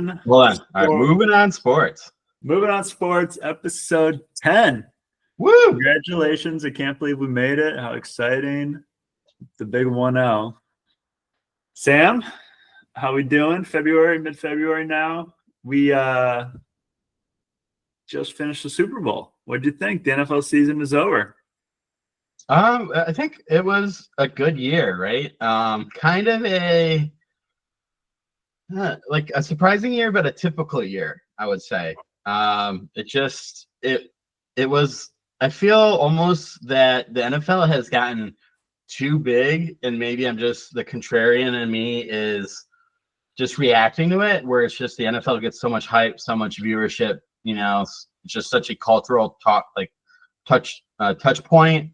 on. Hold on. All right, moving on sports. Moving on sports, episode 10. Woo! Congratulations. I can't believe we made it. How exciting. The big 1-0. Sam, how we doing? Mid-February now. We just finished the Super Bowl. What did you think? The NFL season is over. I think it was a good year, right? Kind of a like a surprising year, but a typical year, I would say. It was. I feel almost that the NFL has gotten too big, and maybe I'm just the contrarian in me is just reacting to it, where it's just the NFL gets so much hype, so much viewership. You know, it's just such a cultural touch point.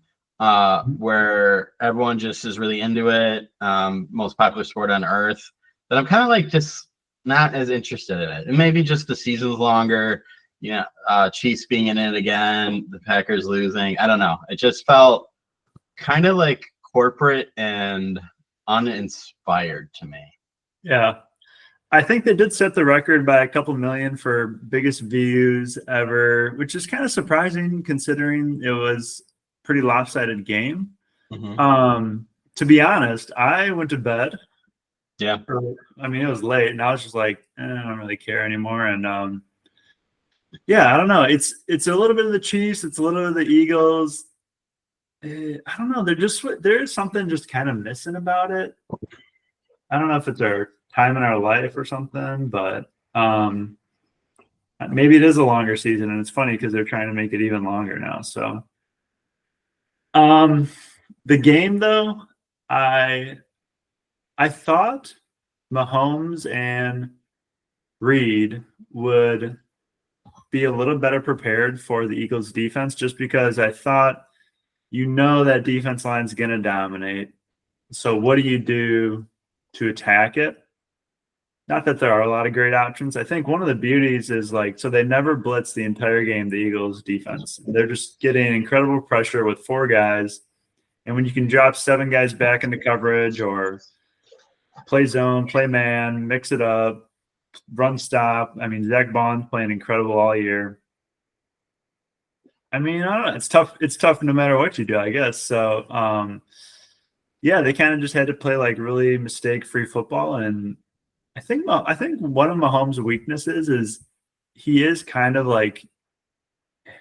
Where everyone just is really into it, most popular sport on earth, that I'm kind of like just not as interested in it. And maybe just the season's longer, Chiefs being in it again, the Packers losing. I don't know. It just felt kind of like corporate and uninspired to me. Yeah. I think they did set the record by a couple million for biggest views ever, which is kind of surprising considering it was pretty lopsided game. Mm-hmm. To be honest, I went to bed. Yeah. I mean, it was late, and I was just like, I don't really care anymore. And yeah, I don't know. It's a little bit of the Chiefs. It's a little bit of the Eagles. I don't know. There's something just kind of missing about it. I don't know if it's our time in our life or something, but maybe it is a longer season, and it's funny because they're trying to make it even longer now. So. The game though, I thought Mahomes and Reed would be a little better prepared for the Eagles defense, just because I thought, that defense line's going to dominate. So what do you do to attack it? Not that there are a lot of great options. I think one of the beauties is so they never blitz the entire game, the Eagles defense. They're just getting incredible pressure with 4 guys. And when you can drop 7 guys back into coverage or play zone, play man, mix it up, run stop. I mean, Zach Bond's playing incredible all year. I mean, I don't know. It's tough. It's tough no matter what you do, I guess. So, yeah, they kind of just had to play really mistake-free football. And I think one of Mahomes' weaknesses is he is kind of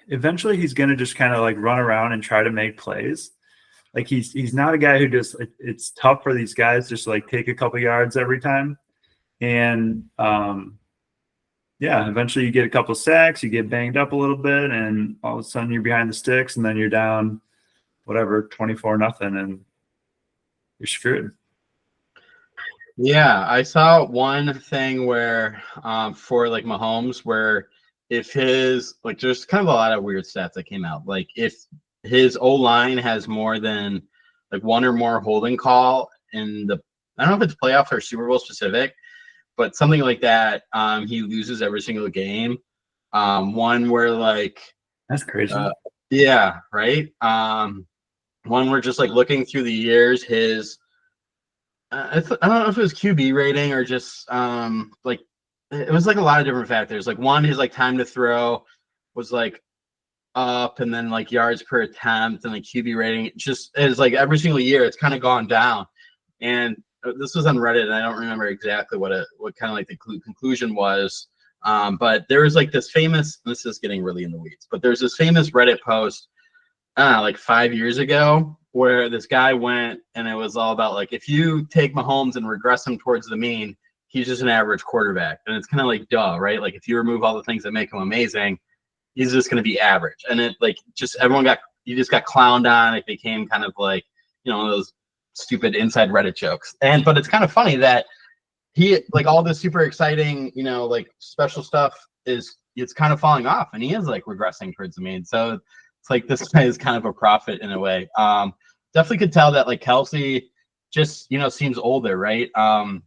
eventually he's going to just kind of run around and try to make plays. He's not a guy who just it's tough for these guys just take a couple yards every time. And yeah, eventually you get a couple sacks, you get banged up a little bit, and all of a sudden you're behind the sticks, and then you're down 24-0, and you're screwed. Yeah, I saw one thing where for Mahomes, where if his there's kind of a lot of weird stats that came out. If his O-line has more than one or more holding call in I don't know if it's playoff or Super Bowl specific, but something like that, he loses every single game. One where that's crazy. Yeah, right. One where just looking through the years, his I don't know if it was QB rating or just it was a lot of different factors. One, his time to throw was up, and then yards per attempt, and QB rating just is every single year it's kind of gone down. And this was on Reddit, and I don't remember exactly what kind of the conclusion was. But there was this famous. This is getting really in the weeds, but there's this famous Reddit post, 5 years ago, where this guy went, and it was all about if you take Mahomes and regress him towards the mean, he's just an average quarterback. And it's kind of duh, right? If you remove all the things that make him amazing, he's just going to be average. And it just everyone just got clowned on. It became kind of one of those stupid inside Reddit jokes. But it's kind of funny that he all this super exciting, special stuff it's kind of falling off, and he is regressing towards the mean. So it's this guy is kind of a prophet in a way. Definitely could tell that Kelsey just seems older, right? I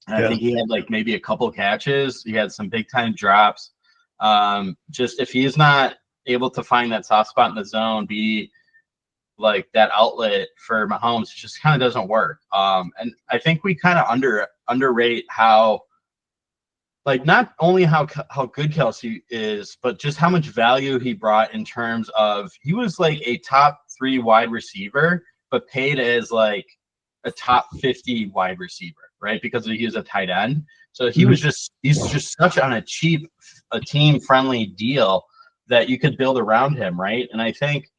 think he had maybe a couple catches. He had some big time drops. Just if he's not able to find that soft spot in the zone, be that outlet for Mahomes, it just kind of doesn't work. And I think we kind of underrate how like not only how good Kelsey is, but just how much value he brought in terms of he was like a top 3 wide receiver, but paid as like a top 50 wide receiver, right? Because he was a tight end. So he's just such on a cheap, a team friendly deal that you could build around him, right? And I think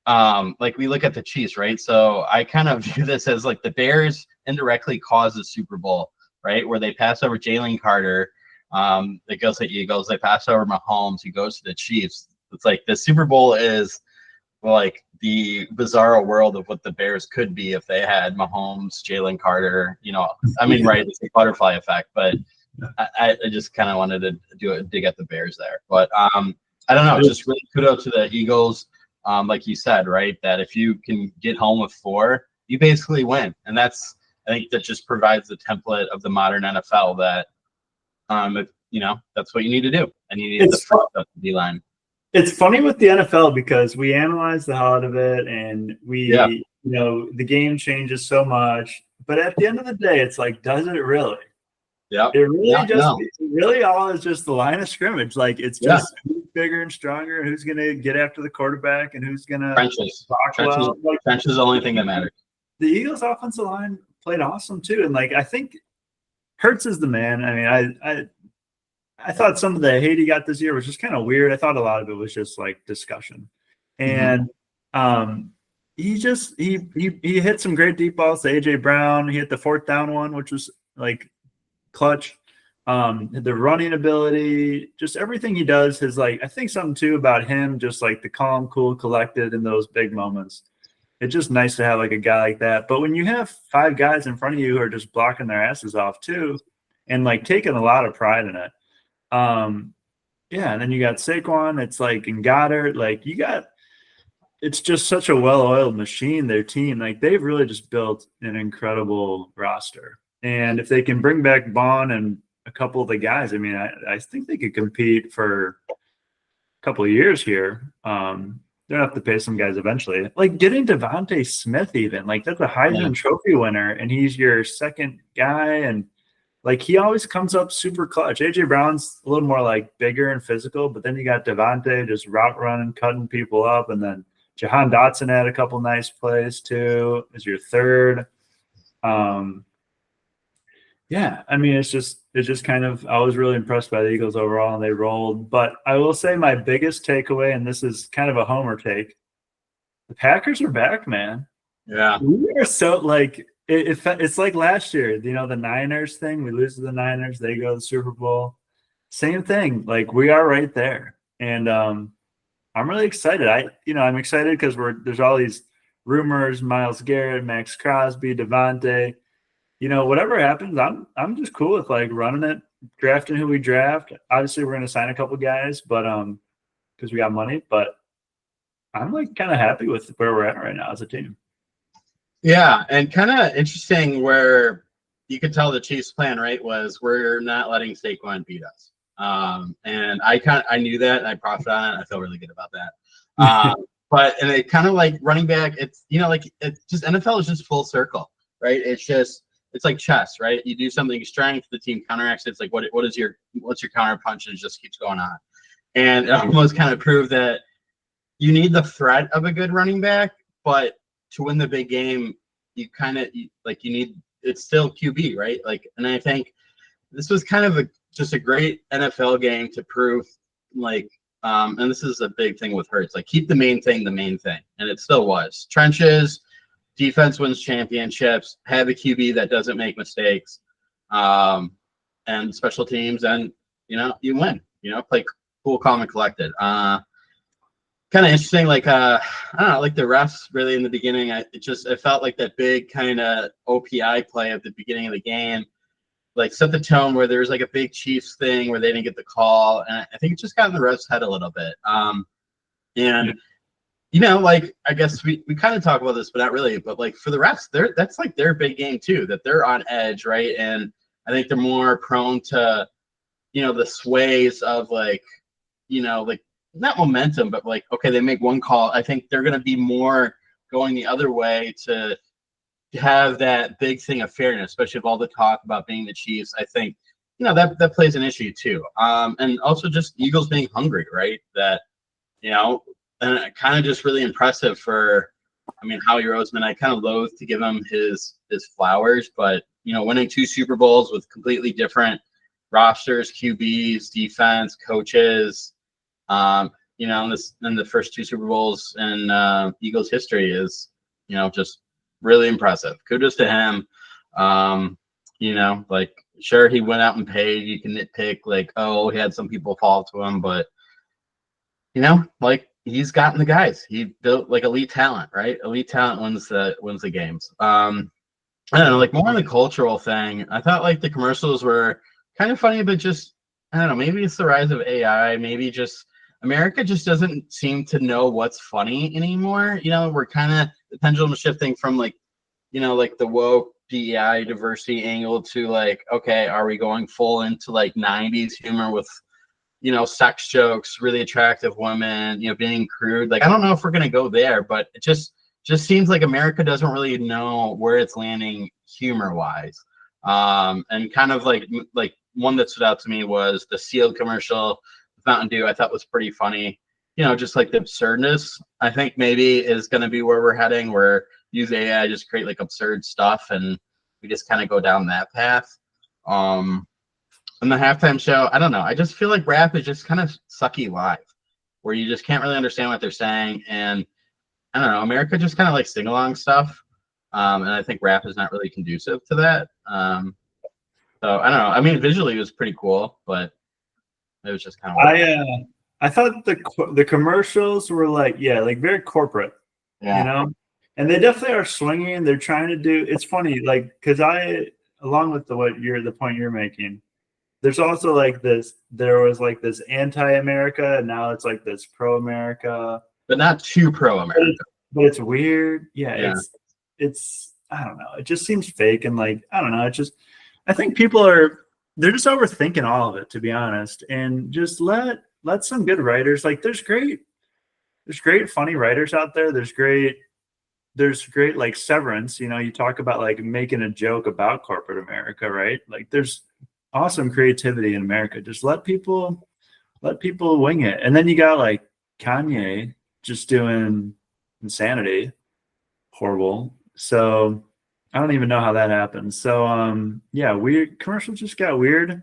like we look at the Chiefs, right? So I kind of view this as like the Bears indirectly caused the Super Bowl, right? Where they pass over Jalen Carter, it goes to Eagles. They pass over Mahomes, he goes to the Chiefs. It's like the Super Bowl is like the bizarro world of what the Bears could be if they had Mahomes, Jalen Carter. You know, I mean, right? It's a butterfly effect, but I just kind of wanted to dig at the Bears there. But I don't know. Just really kudos to the Eagles. Like you said, right? That if you can get home with 4, you basically win, and that's I think that just provides the template of the modern NFL that you know that's what you need to do, and you need the D-line. It's funny with the NFL because we analyze the hell out of it, and you know, the game changes so much. But at the end of the day, it's like, does it really? Yeah, it really really all is just the line of scrimmage. Like it's just who's bigger and stronger, who's gonna get after the quarterback, and who's gonna trenches. Trenches is the only thing that matters. The Eagles' offensive line played awesome too, and like I think Hurts is the man. I mean, I thought some of the hate he got this year was just kind of weird. I thought a lot of it was just like discussion, and he hit some great deep balls to AJ Brown. He hit the 4th down one, which was like clutch. The running ability, just everything he does is like, I think something too about him, just like the calm, cool, collected in those big moments. It's just nice to have like a guy like that. But when you have 5 guys in front of you who are just blocking their asses off too, and like taking a lot of pride in it. And then you got Saquon, it's like, and Goddard, like it's just such a well-oiled machine, their team. Like they've really just built an incredible roster. And if they can bring back Vaughn and a couple of the guys, I mean, I think they could compete for a couple of years here. They'll have to pay some guys eventually. Like getting Devontae Smith, even like that's a Heisman Trophy winner, and he's your second guy, and like he always comes up super clutch. AJ Brown's a little more like bigger and physical, but then you got Devontae just route running, cutting people up, and then Jahan Dotson had a couple nice plays too. Is your third. Yeah, I mean, it's just kind of, I was really impressed by the Eagles overall, and they rolled. But I will say my biggest takeaway, and this is kind of a homer take, the Packers are back, man. Yeah. We are so like, it's like last year, you know, the Niners thing. We lose to the Niners, they go to the Super Bowl. Same thing. Like we are right there. And I'm really excited. I'm excited because there's all these rumors, Myles Garrett, Max Crosby, Devontae. You know, whatever happens, I'm just cool with like running it, drafting who we draft. Obviously, we're gonna sign a couple guys, but because we got money. But I'm like kind of happy with where we're at right now as a team. Yeah, and kind of interesting where you could tell the Chiefs' plan, right, was we're not letting Saquon beat us. And I knew that, and I profited on it. I feel really good about that. But and it kind of like running back, it's like it's just NFL is just full circle, right? It's like chess, right? You do something strength, the team counteracts it. It's like what's your counter punch, and it just keeps going on. And it almost kind of proved that you need the threat of a good running back, but to win the big game, you need it's still QB, right? Like, and I think this was kind of just a great NFL game to prove, like, and this is a big thing with Hurts, like keep the main thing, and it still was. Trenches, defense wins championships, have a QB that doesn't make mistakes, and special teams, and you win. Play cool, calm, and collected. Kind of interesting, like I don't know, like the refs really in the beginning. It felt like that big kind of OPI play at the beginning of the game, like set the tone where there was like a big Chiefs thing where they didn't get the call, and I think it just got in the refs' head a little bit. Like I guess we kind of talk about this, but not really. But like for the refs, that's like their big game too, that they're on edge, right? And I think they're more prone to, the sways of like not momentum, but like, okay, they make one call. I think they're going to be more going the other way to have that big thing of fairness, especially with all the talk about being the Chiefs. I think that plays an issue too. And also just Eagles being hungry, right? That, and kind of just really impressive for, Howie Roseman. I kind of loathe to give him his flowers, but winning 2 Super Bowls with completely different rosters, QBs, defense, coaches, in the first 2 Super Bowls in Eagles history is, just really impressive. Kudos to him. Sure, he went out and paid. You can nitpick like, oh, he had some people fall to him, but he's gotten the guys. He built like elite talent, right? Elite talent wins the games. I don't know, like more on the cultural thing. I thought like the commercials were kind of funny, but just I don't know, maybe it's the rise of AI, maybe just America just doesn't seem to know what's funny anymore. We're kind of the pendulum shifting from like the woke DEI diversity angle to like, okay, are we going full into like 90s humor with sex jokes, really attractive women, being crude? Like, I don't know if we're gonna go there, but it just seems like America doesn't really know where it's landing humor wise. And kind of like one that stood out to me was the Sealed commercial with Mountain Dew. I thought was pretty funny. Just like the absurdness, I think maybe is going to be where we're heading, where use AI, just create like absurd stuff, and we just kind of go down that path. And the halftime show, I don't know. I just feel like rap is just kind of sucky live, where you just can't really understand what they're saying. And I don't know, America just kind of like sing along stuff. And I think rap is not really conducive to that. So I don't know. Visually it was pretty cool, but it was just kind of. I thought the commercials were like very corporate, and they definitely are swinging. They're trying to do. It's funny, like because along with the point you're making, there's also like this. There was like this anti-America, and now it's like this pro-America, but not too pro-America. But it's weird. Yeah. It's I don't know. It just seems fake, and like I don't know. It just I think they're just overthinking all of it, to be honest, and just let some good writers, like there's great funny writers out there. There's great like Severance, you talk about like making a joke about corporate America, right? Like there's awesome creativity in America. Just let people wing it. And then you got like Kanye just doing insanity. Horrible. So I don't even know how that happened. So weird commercials just got weird.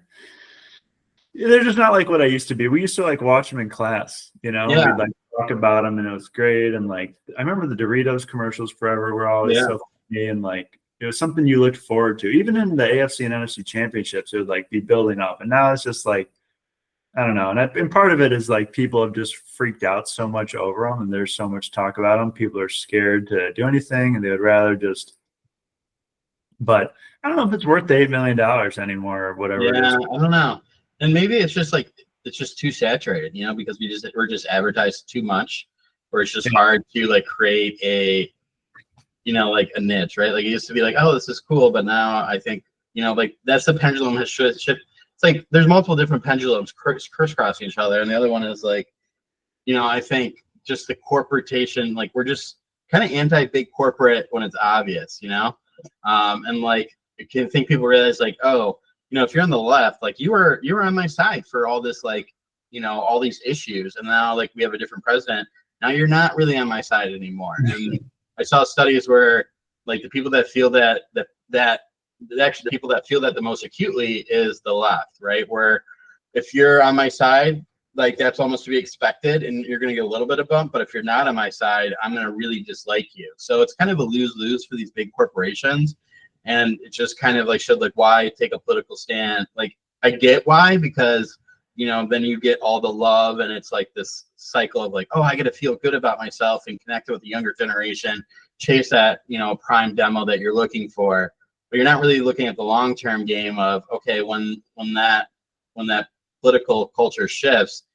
They're just not like what I used to be. We used to like watch them in class, we'd like talk about them, and it was great. And like I remember the Doritos commercials forever were always so funny, and like it was something you looked forward to. Even in the AFC and NFC championships, it would like be building up. And now it's just like I don't know. And part of it is like people have just freaked out so much over them, and there's so much talk about them. People are scared to do anything, and they would rather just. But I don't know if it's worth the $8 million anymore or whatever it is. I don't know. And maybe it's just like it's just too saturated, because we're just advertised too much, or it's just hard to like create a, like a niche, right? Like it used to be like, oh, this is cool, but now I think, like that's the pendulum has shifted. It's like there's multiple different pendulums crisscrossing each other, and the other one is like, I think just the corporation, like we're just kind of anti-big corporate when it's obvious, and like I think people realize like, oh. If you're on the left, like you were on my side for all this, like, all these issues. And now like we have a different president. Now you're not really on my side anymore. And I saw studies where like the people that feel that actually the people that feel that the most acutely is the left, right? Where if you're on my side, like that's almost to be expected and you're going to get a little bit of bump. But if you're not on my side, I'm going to really dislike you. So it's kind of a lose-lose for these big corporations. And it just kind of like showed like why take a political stand. Like I get why, because then you get all the love and it's like this cycle of like, oh, I get to feel good about myself and connect with the younger generation, chase that prime demo that you're looking for. But you're not really looking at the long-term game of okay, when that political culture shifts,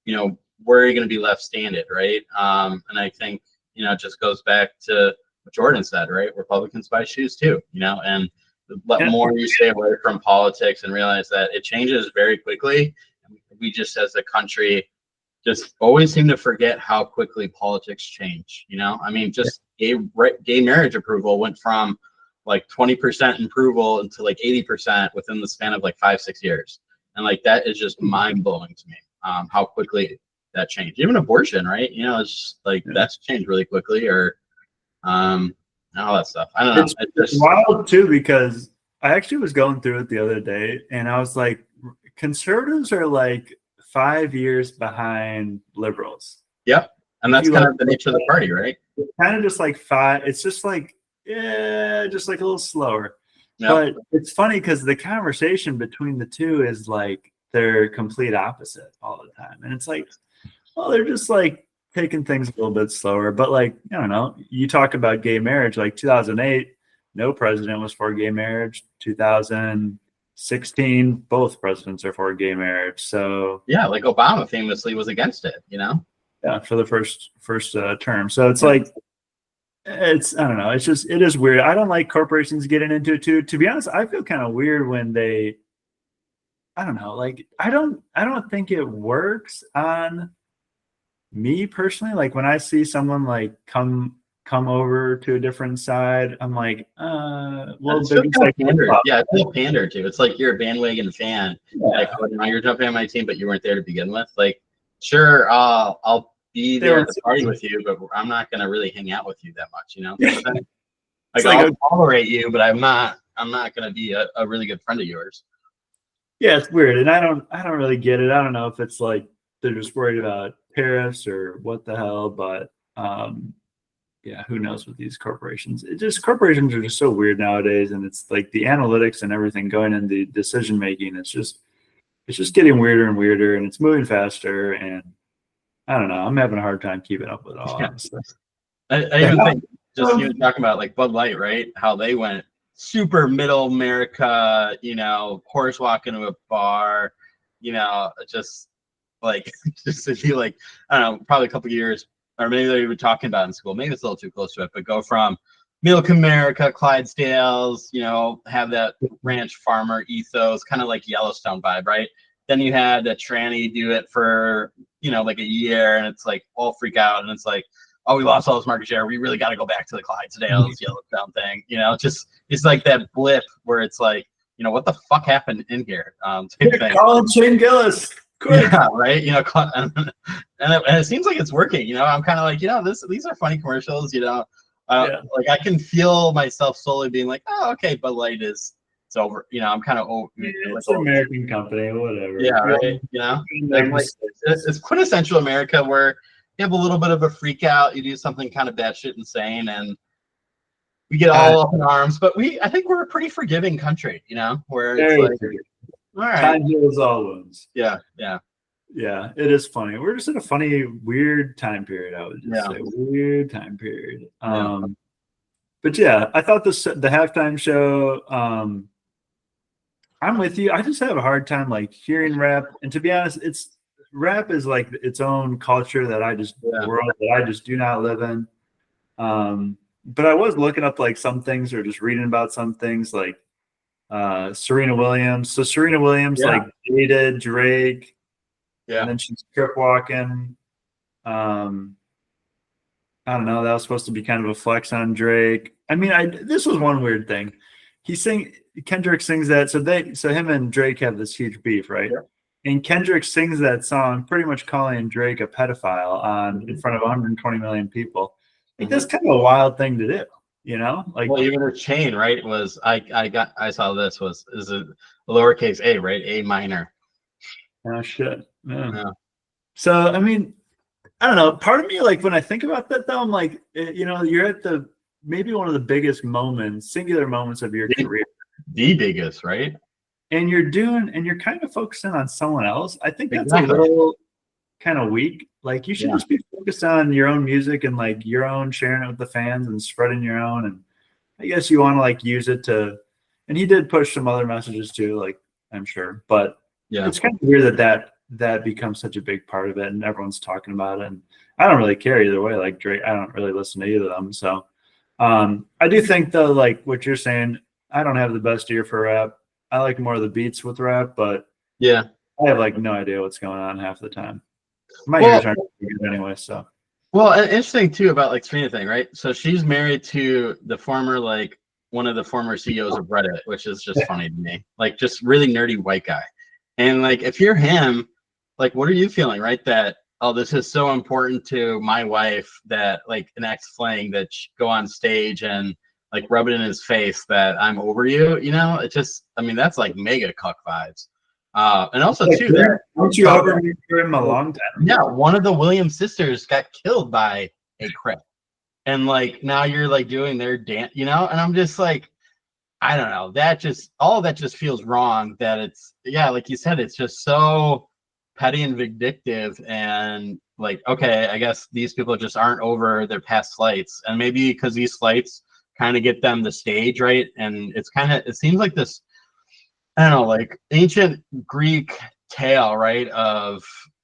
where are you going to be left standing, right? And I think it just goes back to Jordan said, right? Republicans buy shoes too, and the more you stay away from politics and realize that it changes very quickly. We just as a country just always seem to forget how quickly politics change, just gay marriage approval went from like 20% approval into like 80% within the span of like 5-6 years. And like that is just mind blowing to me. How quickly that changed. Even abortion, right? You know, it's just like that's changed really quickly, or all that stuff. I don't know. It's wild too, because I actually was going through it the other day, and I was like, conservatives are like 5 years behind liberals. Yep. And that's kind of the nature of the party, right? It's kind of just like five. It's just like, just like a little slower. Yep. But it's funny because the conversation between the two is like they're complete opposite all the time. And it's like, well, they're just like taking things a little bit slower. But like, I don't know, you talk about gay marriage, like 2008, no president was for gay marriage. 2016, both presidents are for gay marriage. So yeah, like Obama famously was against it, you know? Yeah, for the first term. So it's like, I don't know. It's just, it is weird. I don't like corporations getting into it too. To be honest, I feel kind of weird when they, I don't know, like I don't think it works on me personally. Like when I see someone like come over to a different side, I'm like, well, it's like pander. Yeah, it's a pander too. It's like you're a bandwagon fan. Yeah. Like, oh, now you're jumping on my team, but you weren't there to begin with. Like, sure, I'll be there at the party with you, but I'm not gonna really hang out with you that much, you know. Like I'll tolerate you, but I'm not gonna be a really good friend of yours. Yeah, it's weird, and I don't really get it. I don't know if it's like they're just worried about tariffs or what the hell, but yeah, who knows with these corporations? Corporations are just so weird nowadays, and it's like the analytics and everything going in the decision making. It's just getting weirder and weirder, and it's moving faster. And I don't know. I'm having a hard time keeping up with it all. Yeah. I even think just even talking about like Bud Light, right? How they went super middle America, you know, horse walk into a bar, you know, just like just to be like, I don't know, probably a couple of years, or maybe they were talking about in school. Maybe it's a little too close to it, but go from middle America, Clydesdales, you know, have that ranch farmer ethos, kind of like Yellowstone vibe, right? Then you had the tranny do it for, you know, like a year, and it's like all freak out, and it's like, oh, we lost all this market share. We really got to go back to the Clydesdales, Yellowstone thing, you know. Just it's like that blip where it's like, you know, what the fuck happened in here? Colin Shane Gillis. Quick. Yeah, right. You know, and it seems like it's working. You know, I'm kind of like, you know, these are funny commercials. You know, like I can feel myself slowly being like, oh, okay, Bud Light it's over. You know, I'm kind of over. It's an American company, whatever. Yeah, right. You know, like it's quintessential America where you have a little bit of a freak out. You do something kind of batshit insane, and we get all up in arms. But I think we're a pretty forgiving country. You know, where it's like. All right. Time heals all wounds. Yeah. It is funny. We're just in a funny, weird time period. I would just say weird time period. But yeah, I thought the halftime show. I'm with you. I just have a hard time like hearing rap, and to be honest, rap is like its own culture that world that I just do not live in. But I was looking up like some things or just reading about some things like. Serena Williams. So Serena Williams like dated Drake, and then she's crip walking. I don't know. That was supposed to be kind of a flex on Drake. I mean, this was one weird thing. Kendrick sings that. So him and Drake have this huge beef, right? Yeah. And Kendrick sings that song, pretty much calling Drake a pedophile in front of 120 million people. Like that's kind of a wild thing to do. You know, like even her chain, right? Was I saw this is a lowercase a, right? A minor. Oh shit. Yeah. So I mean, I don't know. Part of me, like when I think about that though, I'm like, you know, you're at maybe one of the biggest singular moments of your career. The biggest, right? And you're kind of focusing on someone else. I think that's a little kind of weak. Like you should just be focused on your own music and like your own sharing it with the fans and spreading your own. And I guess you want to like use it to, and he did push some other messages too, like I'm sure, but it's kind of weird that becomes such a big part of it and everyone's talking about it. And I don't really care either way. Like Drake, I don't really listen to either of them. So I do think though, like what you're saying, I don't have the best ear for rap. I like more of the beats with rap, but I have like no idea what's going on half the time. My ears aren't good anyway, so. Well, interesting too about like Serena thing, right? So she's married to the former like one of the former CEOs of Reddit, which is just funny to me. Like, just really nerdy white guy. And like, if you're him, like, what are you feeling, right? That, oh, this is so important to my wife that like an ex-fling that go on stage and like rub it in his face that I'm over you, you know? It just, I mean, that's like mega cuck vibes. And also too, that don't you over me for him a long time? yeah, one of the Williams sisters got killed by a Crip, and like now you're like doing their dance, you know? And I'm just like, I don't know. That just all of that just feels wrong. That it's yeah, like you said, it's just so petty and vindictive, and like okay, I guess these people just aren't over their past slights, and maybe because these slights kind of get them the stage right, and it's kind of it seems like this I don't know, like ancient Greek tale, right? Of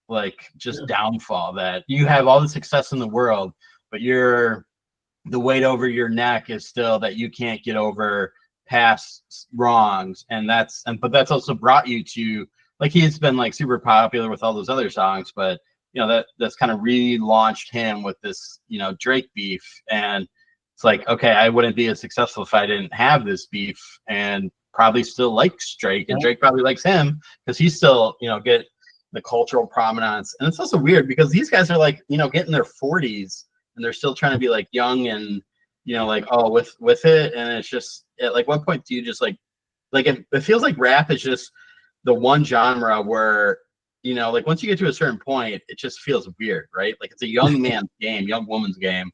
like just downfall that you have all the success in the world, but the weight over your neck is still that you can't get over past wrongs. But that's also brought you to like he's been like super popular with all those other songs, but you know, that's kind of relaunched him with this, you know, Drake beef. And it's like, okay, I wouldn't be as successful if I didn't have this beef, and probably still likes Drake, and Drake probably likes him because he's still, you know, get the cultural prominence. And it's also weird because these guys are like, you know, getting their 40s and they're still trying to be like young and, you know, like, oh, with it. And it's just at like what point do you just like it feels like rap is just the one genre where, you know, like once you get to a certain point, it just feels weird, right? Like it's a young man's game, young woman's game.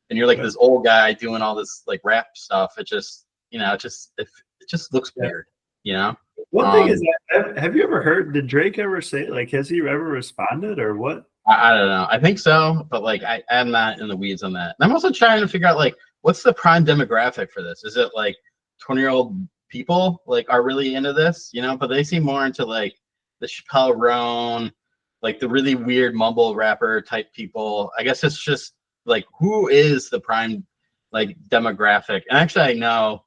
And you're like this old guy doing all this like rap stuff. It just, you know, it just looks weird, you know? One thing is, have you ever heard, did Drake ever say, like, has he ever responded or what? I don't know. I think so, but like I'm not in the weeds on that. And I'm also trying to figure out like what's the prime demographic for this? Is it like 20-year-old people like are really into this, you know? But they seem more into like the Chappelle Roan, like the really weird mumble rapper type people. I guess it's just like who is the prime like demographic? And actually I know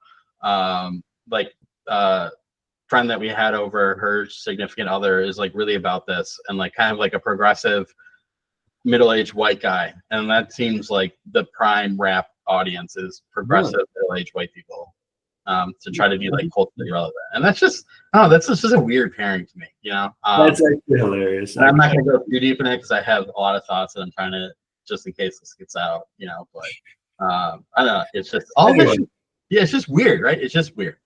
friend that we had over, her significant other is like really about this and like kind of like a progressive middle-aged white guy, and that seems like the prime rap audience is progressive middle-aged white people, to try to be like culturally relevant. And that's just that's just a weird pairing to me, you know. That's actually hilarious. I'm not gonna go too deep in it because I have a lot of thoughts that I'm trying to, just in case this gets out, you know. But I don't know, it's just all this it's just weird, right? It's just weird.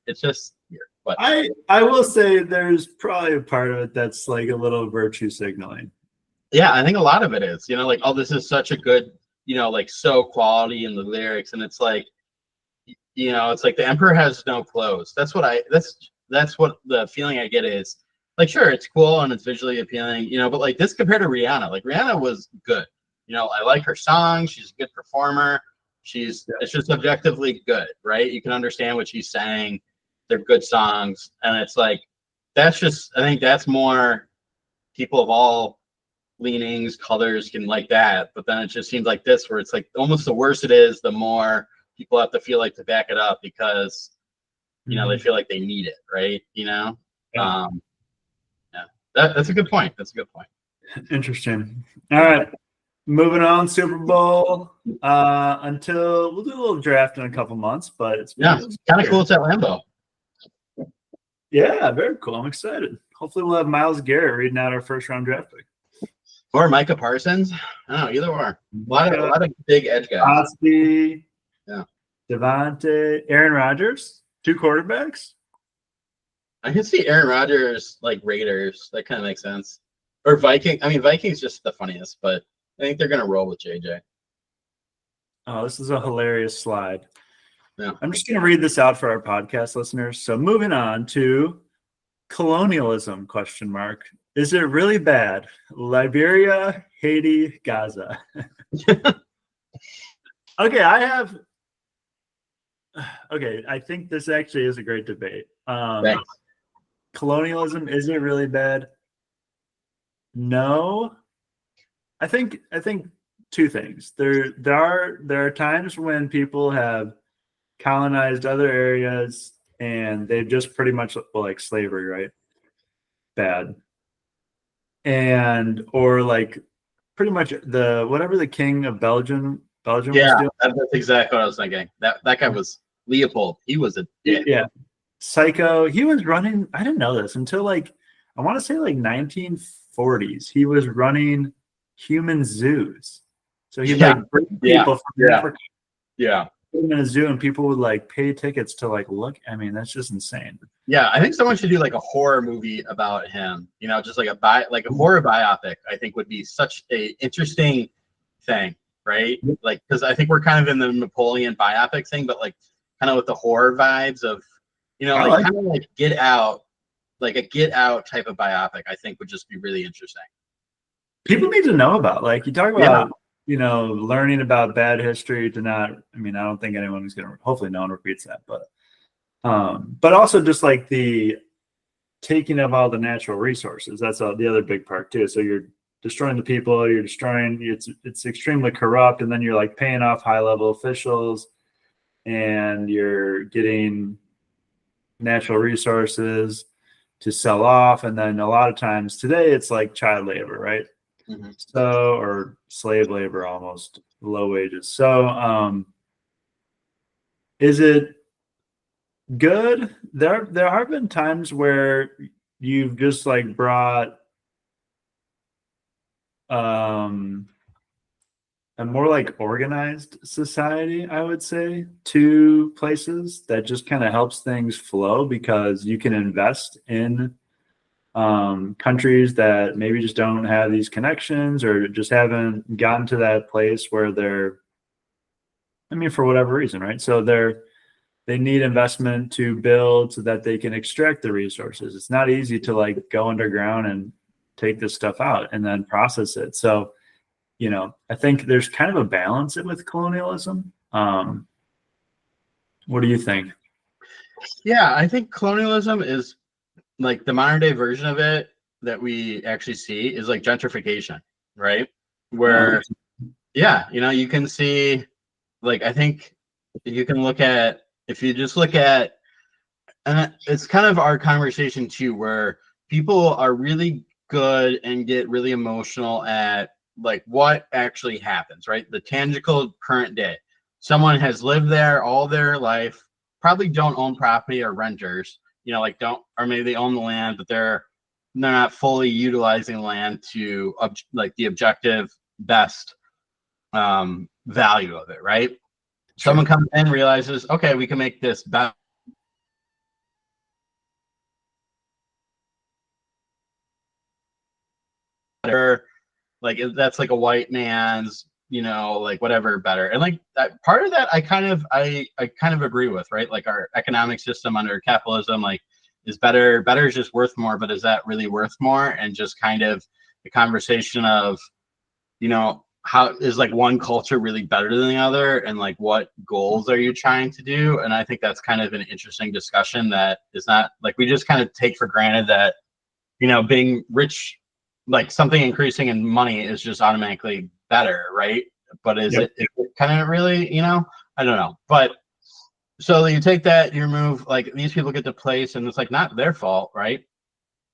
But I will say there's probably a part of it that's like a little virtue signaling. Yeah, I think a lot of it is, you know, like, oh, this is such a good, you know, like so quality in the lyrics, and it's like, you know, it's like the emperor has no clothes. That's what the feeling I get is like, sure, it's cool and it's visually appealing, you know, but like this compared to Rihanna, like Rihanna was good, you know, I like her songs, she's a good performer, it's just objectively good, right? You can understand what she's saying, they're good songs, and it's like I think that's more people of all leanings, colors can like that. But then it just seems like this, where it's like almost the worse it is, the more people have to feel like to back it up because, you know, they feel like they need it, right? You know? Yeah. That's a good point. Interesting. All right. Moving on, Super Bowl. Until we'll do a little draft in a couple months, but it's kind of cool. It's at Lambeau. Yeah, very cool. I'm excited. Hopefully we'll have Myles Garrett reading out our first round draft pick. Or Micah Parsons. I don't know, either or. A lot of big edge guys. Osby, Devontae, Aaron Rodgers, 2 quarterbacks. I can see Aaron Rodgers like Raiders. That kind of makes sense. Or Vikings. I mean, Vikings just the funniest, but I think they're gonna roll with JJ. Oh, this is a hilarious slide. Yeah. I'm just gonna read this out for our podcast listeners. So moving on to colonialism ? Is it really bad? Liberia, Haiti, Gaza. Okay, I think this actually is a great debate. Colonialism, is it really bad? No. I think 2 things. There are times when people have colonized other areas and they've just pretty much like slavery, right? Bad. And or like pretty much whatever the king of Belgium was doing. That's exactly what I was thinking. That guy was Leopold, he was a dick. Yeah. Psycho. He was running, I didn't know this until like, I want to say like 1940s. He was running human zoos. So he'd Yeah. like bring Yeah. people from Yeah. Africa, Yeah. put them in a zoo, and people would like pay tickets to like look. I mean, that's just insane. Yeah, I think someone should do like a horror movie about him. You know, just like a horror biopic. I think would be such a interesting thing, right? Like, because I think we're kind of in the Napoleon biopic thing, but like kind of with the horror vibes of, you know, like kind of like Get Out, like a Get Out type of biopic. I think would just be really interesting. People need to know about, like, you talk about, you know, learning about bad history to not, I mean, I don't think anyone is going to, hopefully no one repeats that, but also just like the taking of all the natural resources. That's the other big part too. So you're destroying the people, you're destroying, it's extremely corrupt. And then you're like paying off high level officials and you're getting natural resources to sell off. And then a lot of times today it's like child labor, right? Mm-hmm. So, or slave labor, almost low wages. So, is it good? There have been times where you've just like brought a more like organized society, I would say, to places that just kind of helps things flow because you can invest in countries that maybe just don't have these connections or just haven't gotten to that place where they're, I mean, for whatever reason, right? So they need investment to build so that they can extract the resources. It's not easy to like go underground and take this stuff out and then process it. So, you know, I think there's kind of a balance with colonialism. What do you think? Yeah, I think colonialism is like the modern day version of it that we actually see is like gentrification, right? Where, yeah, you know, you can see, like, I think you can look at, if you just look at, and it's kind of our conversation too, where people are really good and get really emotional at like what actually happens, right? The tangible current day. Someone has lived there all their life, probably don't own property or renters, you know, like don't, or maybe they own the land, but they're not fully utilizing land to like the objective best value of it, right? Sure. Someone comes in, realizes, okay, we can make this better. Like that's like a white man's, you know, like whatever better. And like that part of that I kind of agree with, right? Like our economic system under capitalism, like is better is just worth more, but is that really worth more? And just kind of the conversation of, you know, how is like one culture really better than the other, and like what goals are you trying to do? And I think that's kind of an interesting discussion that is not like we just kind of take for granted that, you know, being rich, like something increasing in money is just automatically better, right? But is it kind of really, you know, I don't know. But so you take that, you remove, like these people get to place and it's like not their fault, right?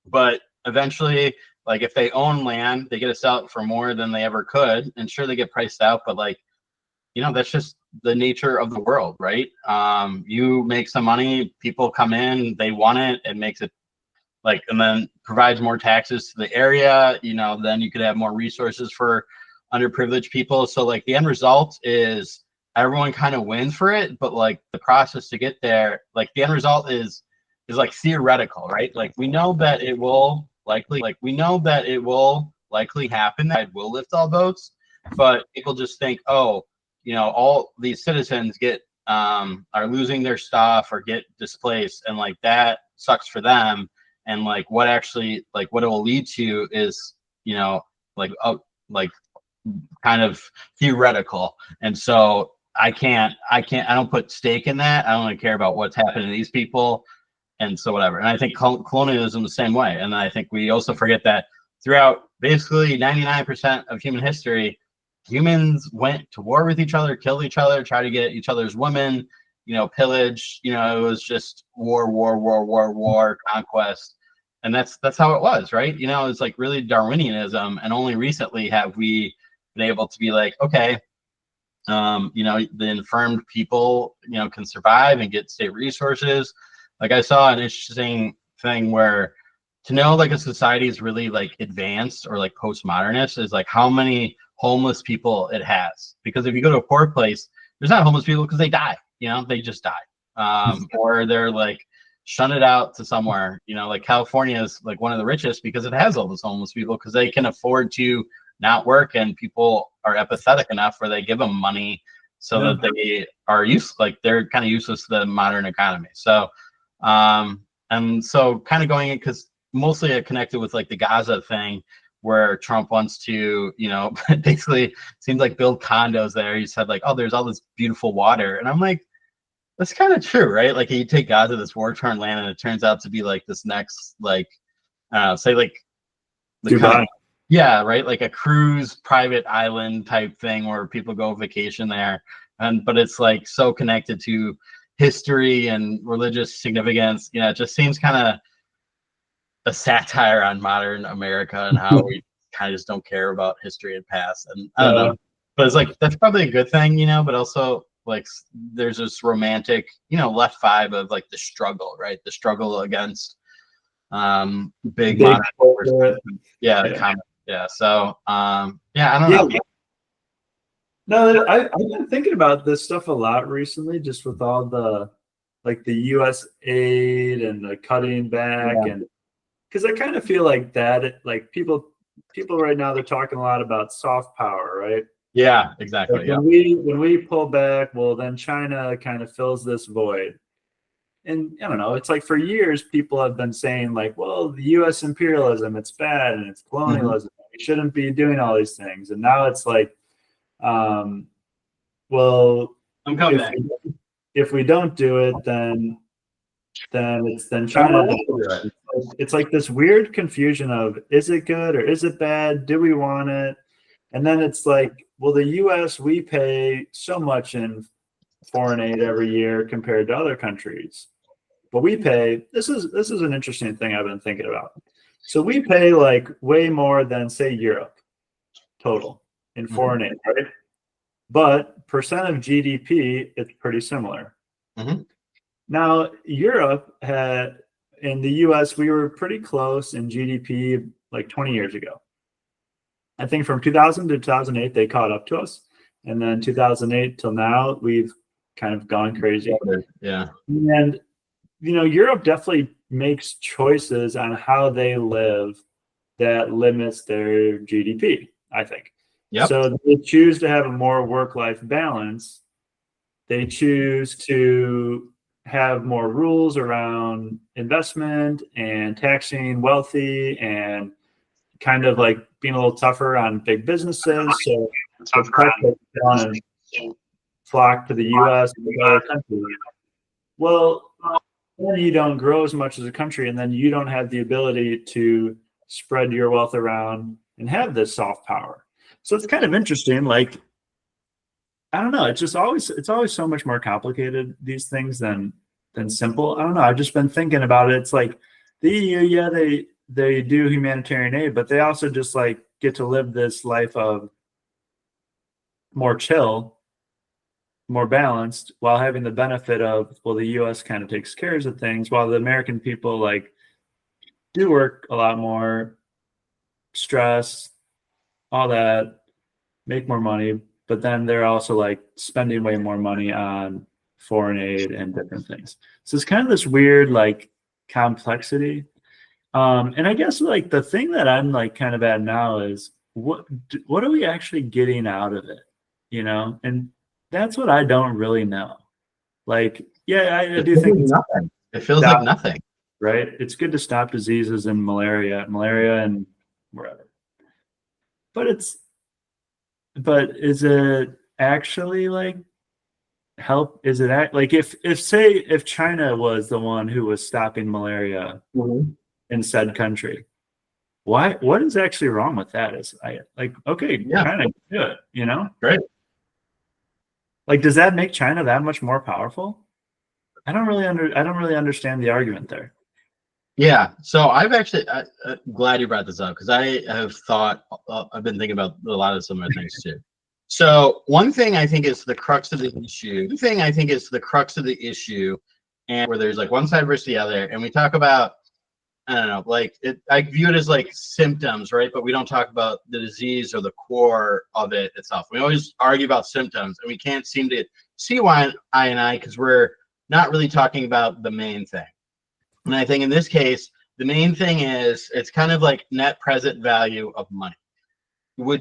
But eventually, like if they own land, they get to sell it for more than they ever could. And sure, they get priced out, but like, you know, that's just the nature of the world, right? You make some money, people come in, they want it, it makes it like, and then provides more taxes to the area, you know, then you could have more resources for underprivileged people. So like the end result is everyone kind of wins for it, but like the process to get there, like the end result is like theoretical, right? Like we know that it will likely, happen. That it will lift all boats, but people just think, oh, you know, all these citizens get are losing their stuff or get displaced, and like that sucks for them. And like what actually, like what it will lead to is, you know, like kind of theoretical. And so I don't put stake in that. I don't really care about what's happening to these people. And so whatever. And I think colonialism the same way. And I think we also forget that throughout basically 99% of human history, humans went to war with each other, killed each other, tried to get each other's women, you know, pillage, you know, it was just war, conquest. And that's how it was, right? You know, it's like really Darwinianism. And only recently have we been able to be like, okay, The infirmed people, can survive and get state resources. Like I saw an interesting thing where to know like a society is really like advanced or like postmodernist is like how many homeless people it has. Because if you go to a poor place, there's not homeless people because they die, they just die. Or they're like shunted out to somewhere, like California is like one of the richest because it has all those homeless people because they can afford to not work, and people are apathetic enough where they give them money so that they are like they're kind of useless to the modern economy. So and so kind of going in, because mostly it connected with like the Gaza thing where Trump wants to, basically seems like build condos there. He said like, oh, there's all this beautiful water. And I'm like, that's kind of true, right? Like you take Gaza, this war-torn land, and it turns out to be like this next, like, say like Dubai. Yeah, right. Like a cruise private island type thing where people go vacation there. But it's like so connected to history and religious significance. It just seems kind of a satire on modern America and how we kind of just don't care about history and past. And I don't know, but it's like, that's probably a good thing, but also like there's this romantic, left vibe of like the struggle, right? The struggle against big modern, yeah. So I don't know. No, I've been thinking about this stuff a lot recently, just with all the like the U.S. aid and the cutting back, and because I kind of feel like that, like people right now, they're talking a lot about soft power, right? Yeah, exactly. Like when we pull back, well, then China kind of fills this void. And I don't know, it's like for years people have been saying like, well, the U.S. imperialism, it's bad and it's colonialism. We shouldn't be doing all these things. And now it's like, well, I'm coming back. If we don't do it, then China. It's like this weird confusion of, is it good or is it bad? Do we want it? And then it's like, well, the U.S., we pay so much in foreign aid every year compared to other countries. But we pay, this is an interesting thing I've been thinking about. So we pay like way more than say Europe total in foreign aid, right? But percent of GDP, it's pretty similar. Now Europe had, in the US, we were pretty close in GDP like 20 years ago. I think from 2000 to 2008, they caught up to us. And then 2008 till now, we've kind of gone crazy. Yeah. And, Europe definitely makes choices on how they live that limits their GDP, I think. Yep. So they choose to have a more work-life balance. They choose to have more rules around investment and taxing wealthy and kind of like being a little tougher on big businesses. So flock to the U.S. and other countries. Well, then you don't grow as much as a country, and then you don't have the ability to spread your wealth around and have this soft power. So it's kind of interesting. Like, I don't know. It's always so much more complicated, these things, than simple. I don't know. I've just been thinking about it. It's like the EU, yeah, they do humanitarian aid, but they also just like get to live this life of more chill, more balanced, while having the benefit of, well, the US kind of takes care of things, while the American people like do work a lot more, stress, all that, make more money, but then they're also like spending way more money on foreign aid and different things. So it's kind of this weird like complexity. And I guess like the thing that I'm like kind of at now is what are we actually getting out of it? And that's what I don't really know. Like, yeah, I do think it's nothing. It feels like nothing, right? It's good to stop diseases and malaria and wherever. But is it actually like help? Is it like if China was the one who was stopping malaria in said country, what is actually wrong with that? Is okay, China do it, Right. Like, does that make China that much more powerful? I don't really understand the argument there. Yeah. So I've actually, glad you brought this up because I have thought, I've been thinking about a lot of similar things too. So one thing I think is the crux of the issue, and where there's like one side versus the other, and we talk about, I don't know, like I view it as like symptoms, right? But we don't talk about the disease or the core of it itself. We always argue about symptoms, and we can't seem to see why because we're not really talking about the main thing. And I think in this case, the main thing is it's kind of like net present value of money. Do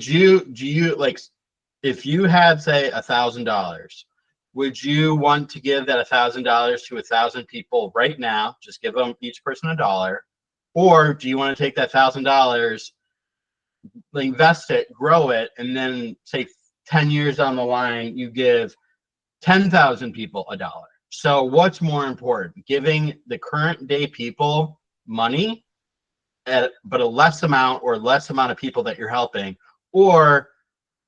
you like, if you had say $1,000, would you want to give that $1,000 to 1,000 people right now? Just give them each person $1, or do you want to take that $1,000, invest it, grow it, and then say 10 years down the line, you give 10,000 people $1? So what's more important, giving the current day people money, but a less amount of people that you're helping, or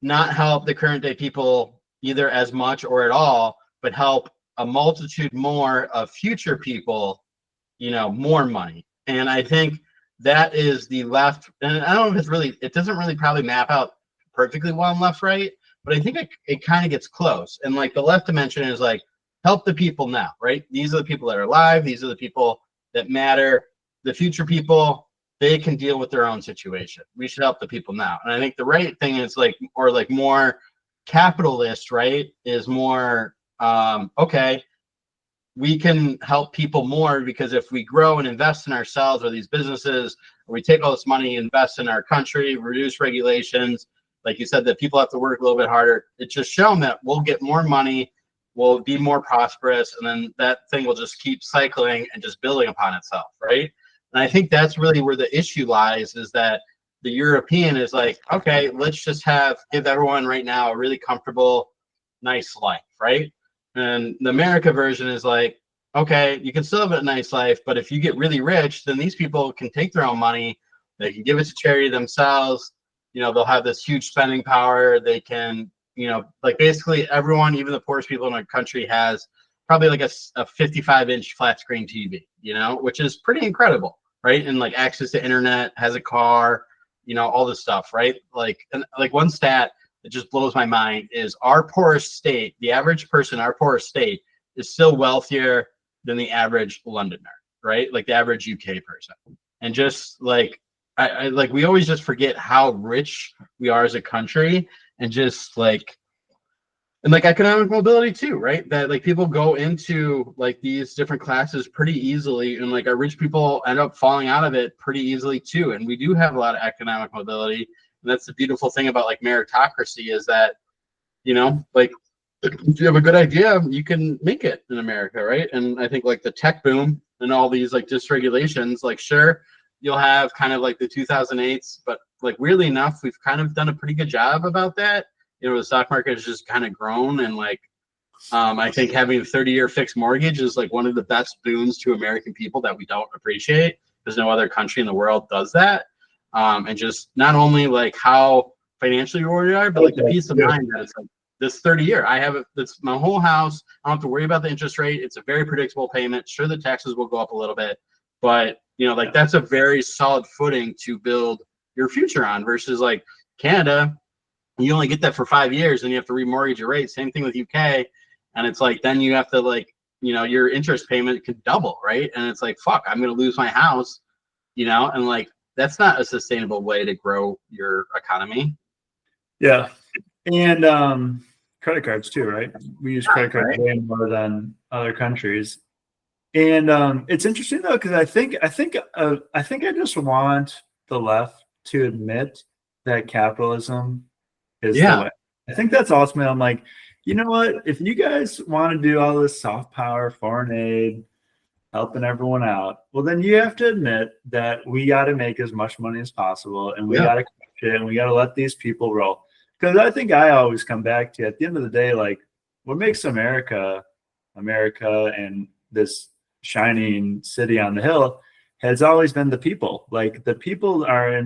not help the current day people either as much or at all, but help a multitude more of future people, more money? And I think that is the left, and I don't know if it doesn't really probably map out perfectly well on left, right, but I think it kind of gets close. And like the left dimension is like, help the people now, right? These are the people that are alive. These are the people that matter. The future people, they can deal with their own situation. We should help the people now. And I think the right thing is like, or like more capitalist, right, is more, okay, we can help people more because if we grow and invest in ourselves or these businesses, or we take all this money, invest in our country, reduce regulations, like you said, that people have to work a little bit harder. It's just shown that we'll get more money, we'll be more prosperous, and then that thing will just keep cycling and just building upon itself, right? And I think that's really where the issue lies, is that the European is like, okay, let's just give everyone right now a really comfortable, nice life, right? And the America version is like, okay, you can still have a nice life, but if you get really rich, then these people can take their own money, they can give it to charity themselves, they'll have this huge spending power, they can, like basically everyone, even the poorest people in our country, has probably like a 55-inch flat screen TV, which is pretty incredible, right? And like access to internet, has a car, all this stuff, right? And one stat that just blows my mind is our poorest state, the average person, our poorest state is still wealthier than the average Londoner, right? Like the average UK person. And just like, I like, we always just forget how rich we are as a country, and just like, and like economic mobility too, right? That like people go into like these different classes pretty easily, and like our rich people end up falling out of it pretty easily too. And we do have a lot of economic mobility, and that's the beautiful thing about like meritocracy, is that, like if you have a good idea, you can make it in America, right? And I think like the tech boom and all these like dysregulations, like sure, you'll have kind of like the 2008s, but like weirdly enough, we've kind of done a pretty good job about that. The stock market has just kind of grown, and like I think having a 30-year fixed mortgage is like one of the best boons to American people that we don't appreciate, because no other country in the world does that. And just not only like how financially rewarded we are, but like the peace of mind that it's like this 30-year, I have it's my whole house. I don't have to worry about the interest rate. It's a very predictable payment. Sure, the taxes will go up a little bit, but like that's a very solid footing to build your future on, versus like Canada. You only get that for 5 years, and you have to remortgage your rate. Same thing with UK. And it's like, then you have to like, your interest payment could double, right? And it's like, fuck, I'm going to lose my house, and like, that's not a sustainable way to grow your economy. Yeah. And credit cards too, right? We use credit cards way more than other countries. And it's interesting though, because I think I just want the left to admit that capitalism is the way. I think that's ultimately, I'm like, you know what? If you guys want to do all this soft power, foreign aid, helping everyone out, well, then you have to admit that we got to make as much money as possible, and we got to catch it, and we got to let these people roll. Because I think I always come back to, at the end of the day, like, what makes America and this shining city on the hill has always been the people. Like, the people are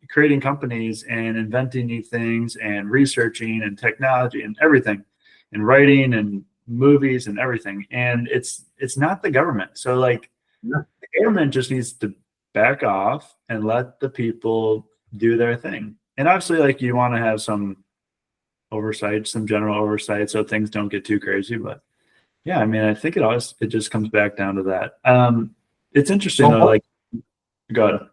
creating companies and inventing new things and researching and technology and everything, and writing and movies and everything. And it's not the government. So like, the government just needs to back off and let the people do their thing. And obviously, like, you want to have some oversight, some general oversight, so things don't get too crazy. But yeah, I mean, I think it just comes back down to that. It's interesting though. Like, go ahead.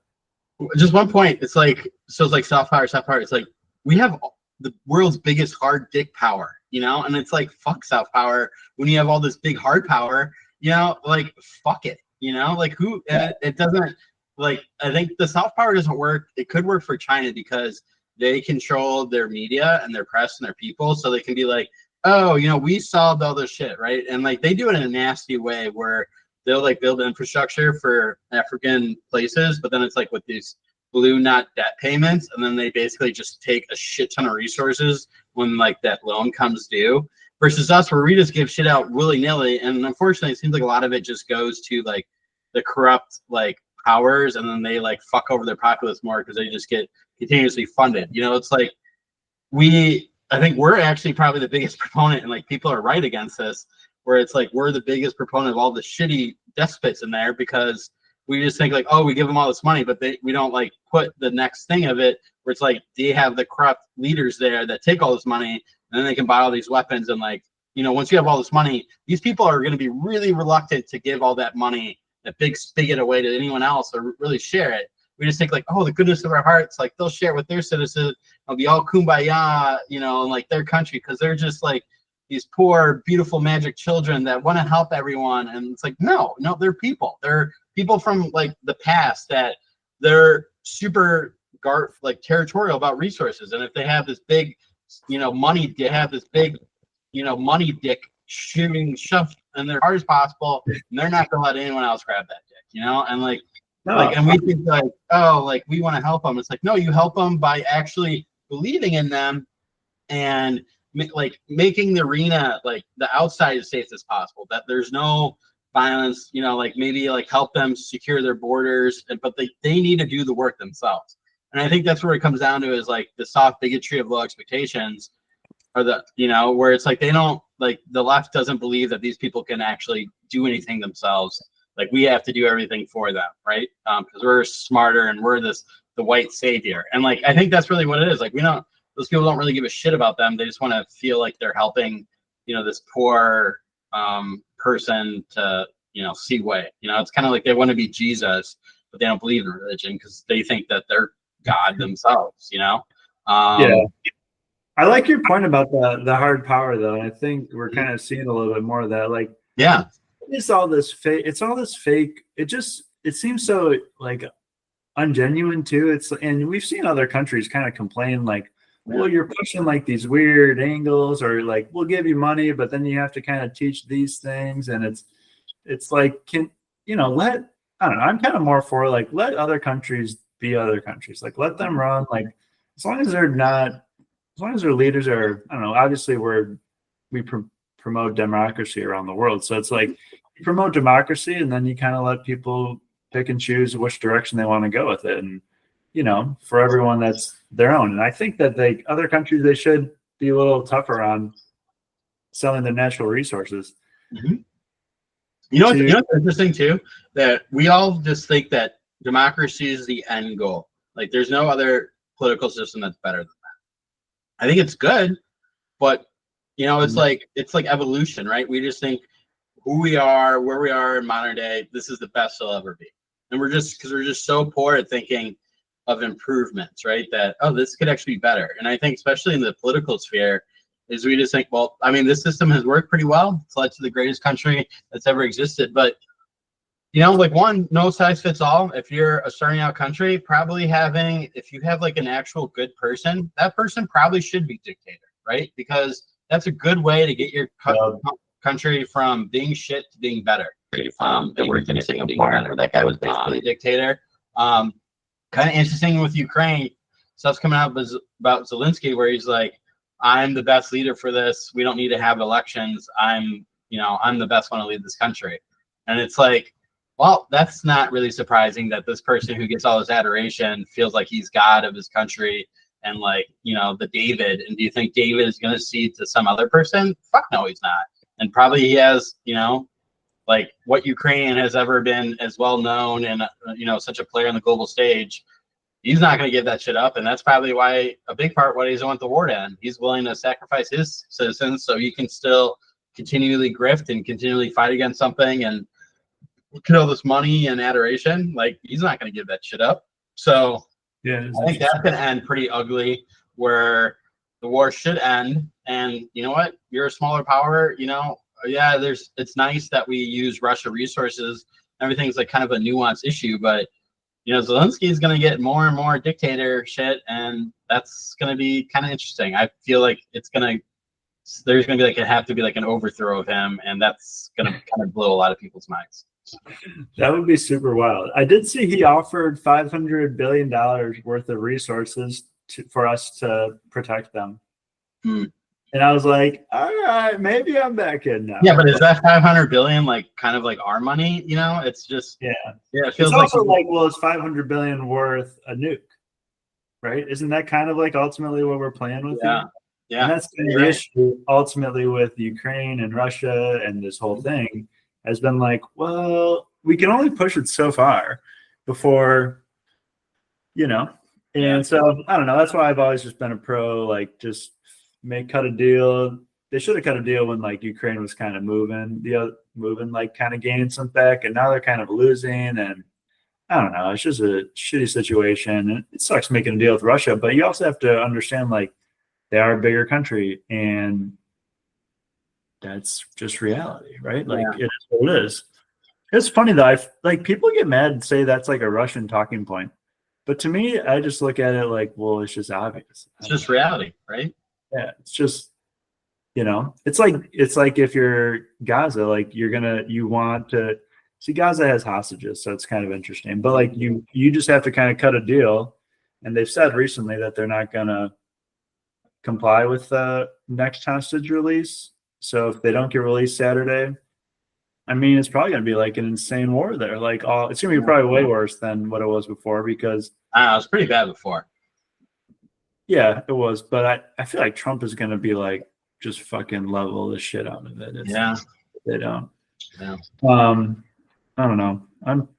Just one point. It's like, so it's like soft power. It's like we have the world's biggest hard dick power, you know, and it's like fuck soft power when you have all this big hard power, you know, like fuck it, you know, like who? And it doesn't, like, I think the soft power doesn't work. It could work for China because they control their media and their press and their people, so they can be like, oh, you know, we solved all this shit, right? And like they do it in a nasty way where they'll like build infrastructure for African places, but then it's like with these blue not debt payments, and then they basically just take a shit ton of resources when like that loan comes due. Versus us, where we just give shit out willy nilly, and unfortunately, it seems like a lot of it just goes to like the corrupt like powers, and then they like fuck over their populace more because they just get continuously funded. You know, it's like I think we're actually probably the biggest proponent, and like people are right against this, where it's like we're the biggest proponent of all the shitty despots in there because we just think like, oh, we give them all this money, but we don't like put the next thing of it where it's like they have the corrupt leaders there that take all this money and then they can buy all these weapons, and like, you know, once you have all this money, these people are going to be really reluctant to give all that money, that big spigot, away to anyone else or really share it. We just think like, oh, the goodness of our hearts, like they'll share it with their citizens. It'll be all kumbaya, you know, in like their country, because they're just like these poor, beautiful, magic children that want to help everyone. And it's like, no, they're people. They're people from like the past that they're super like territorial about resources. And if they have this big, you know, money, they have this big, you know, money dick shooting shoved in their heart as possible, and they're not gonna let anyone else grab that dick, you know. And like, and we think like, oh, like we want to help them. It's like, no, you help them by actually believing in them and like making the arena like the outside as safe as possible, that there's no violence, you know, like maybe like help them secure their borders, but they need to do the work themselves. And I think that's where it comes down to, is like the soft bigotry of low expectations, or the, you know, where it's like they don't, like the left doesn't believe that these people can actually do anything themselves. Like we have to do everything for them, right? Because we're smarter and we're the white savior. And like I think that's really what it is. Like those people don't really give a shit about them. They just want to feel like they're helping, you know, this poor person to, you know, see way. You know, it's kind of like they want to be Jesus, but they don't believe in religion because they think that they're God themselves, you know? Yeah. I like your point about the hard power, though. I think we're kind of seeing a little bit more of that. Like, yeah, it's all this fake. It's all this fake. It seems so like ungenuine too. And we've seen other countries kind of complain like, well, you're pushing like these weird angles, or like we'll give you money, but then you have to kind of teach these things, and it's like, can you know, I don't know. I'm kind of more for like let other countries be other countries. Like let them run. Like as long as their leaders are, I don't know. Obviously, we promote democracy around the world, so it's like you promote democracy, and then you kind of let people pick and choose which direction they want to go with it, and you know, for everyone, that's their own. And I think that other countries, they should be a little tougher on selling their natural resources. Mm-hmm. You know what's interesting too? That we all just think that democracy is the end goal. Like there's no other political system that's better than that. I think it's good, but you know, it's like evolution, right? We just think who we are, where we are in modern day, this is the best it'll ever be. And because we're just so poor at thinking of improvements, right? That, oh, this could actually be better. And I think especially in the political sphere is we just think, well, I mean, this system has worked pretty well. It's led to the greatest country that's ever existed. But, you know, like no size fits all. If you're a starting out country, if you have like an actual good person, that person probably should be dictator, right? Because that's a good way to get your country from being shit to being better. They were in Singapore, that guy was basically a dictator. Kind of interesting with Ukraine, stuff's coming out about Zelensky, where he's like, I'm the best leader for this. We don't need to have elections. I'm the best one to lead this country. And it's like, well, that's not really surprising that this person who gets all this adoration feels like he's God of his country and like, you know, the David. And do you think David is going to cede to some other person? Fuck no, he's not. And probably he has, you know, like what Ukraine has ever been as well known and, you know, such a player on the global stage. he's not going to give that shit up, and that's probably why a big part why he's want the war to end. He's willing to sacrifice his citizens so he can still continually grift and continually fight against something and get all this money and adoration. Like, he's not going to give that shit up. So Yeah, I think that's going to end pretty ugly, where the war should end. And you know what? You're a smaller power. You know, yeah, it's nice that we use Russia resources. Everything's like kind of a nuanced issue, but you know, Zelensky is going to get more and more dictator shit, and that's going to be kind of interesting. I feel like there's going to be like, it have to be like an overthrow of him, and that's going to kind of blow a lot of people's minds. that would be super wild. I did see he offered $500 billion worth of resources for us to protect them. And I was like, all right, maybe I'm back in now. Yeah, but is that 500 billion like kind of like our money? You know, it's just Yeah. It feels It's also like, well, it's 500 billion worth a nuke, right? Isn't that kind of like ultimately what we're playing with? Yeah. Here? Yeah. And that's the issue ultimately with Ukraine and Russia and this whole thing has been like, well, we can only push it so far before, you know. And so I don't know. That's why I've always just been a pro, like just cut a deal. They should have cut a deal when like Ukraine was kind of moving, like kind of gaining some back, and now they're kind of losing. And I don't know. It's just a shitty situation. And it sucks making a deal with Russia, but you also have to understand like they are a bigger country, and that's just reality, right? Like it is what it is. It's funny though. Like people get mad and say that's like a Russian talking point, but to me, I just look at it like, well, it's just obvious. It's just reality, right? Yeah, it's just, you know, it's like if you're Gaza, like you want to see Gaza has hostages, so it's kind of interesting. But like you just have to kind of cut a deal, and they've said recently that they're not gonna comply with the next hostage release. So if they don't get released Saturday, I mean, it's probably gonna be like an insane war there. Like it's gonna be probably way worse than what it was before because it was pretty bad before. Yeah, it was, but I feel like Trump is going to be like just fucking level the shit out of it. They don't. Yeah. I don't know.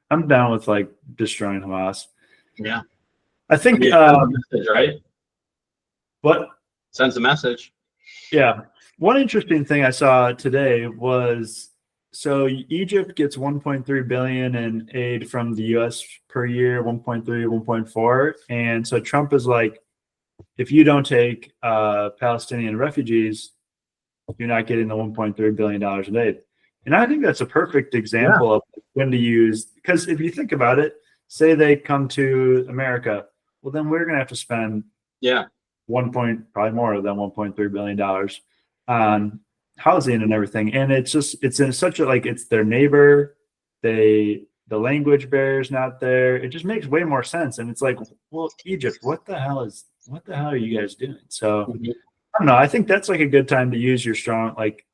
I'm down with like destroying Hamas. Yeah. I think message, right? What? Sends a message. Yeah. One interesting thing I saw today was so Egypt gets 1.3 billion in aid from the US per year, 1.3, 1.4. And so Trump is like, if you don't take Palestinian refugees, you're not getting the $1.3 billion in aid. And I think that's a perfect example of when to use, because if you think about it, say they come to America, well, then we're going to have to spend probably more than $1.3 billion on housing and everything. And it's in such a, like, it's their neighbor, the language barrier is not there. It just makes way more sense. And it's like, well, Egypt, what the hell are you guys doing? So I don't know. I think that's like a good time to use your strong, like,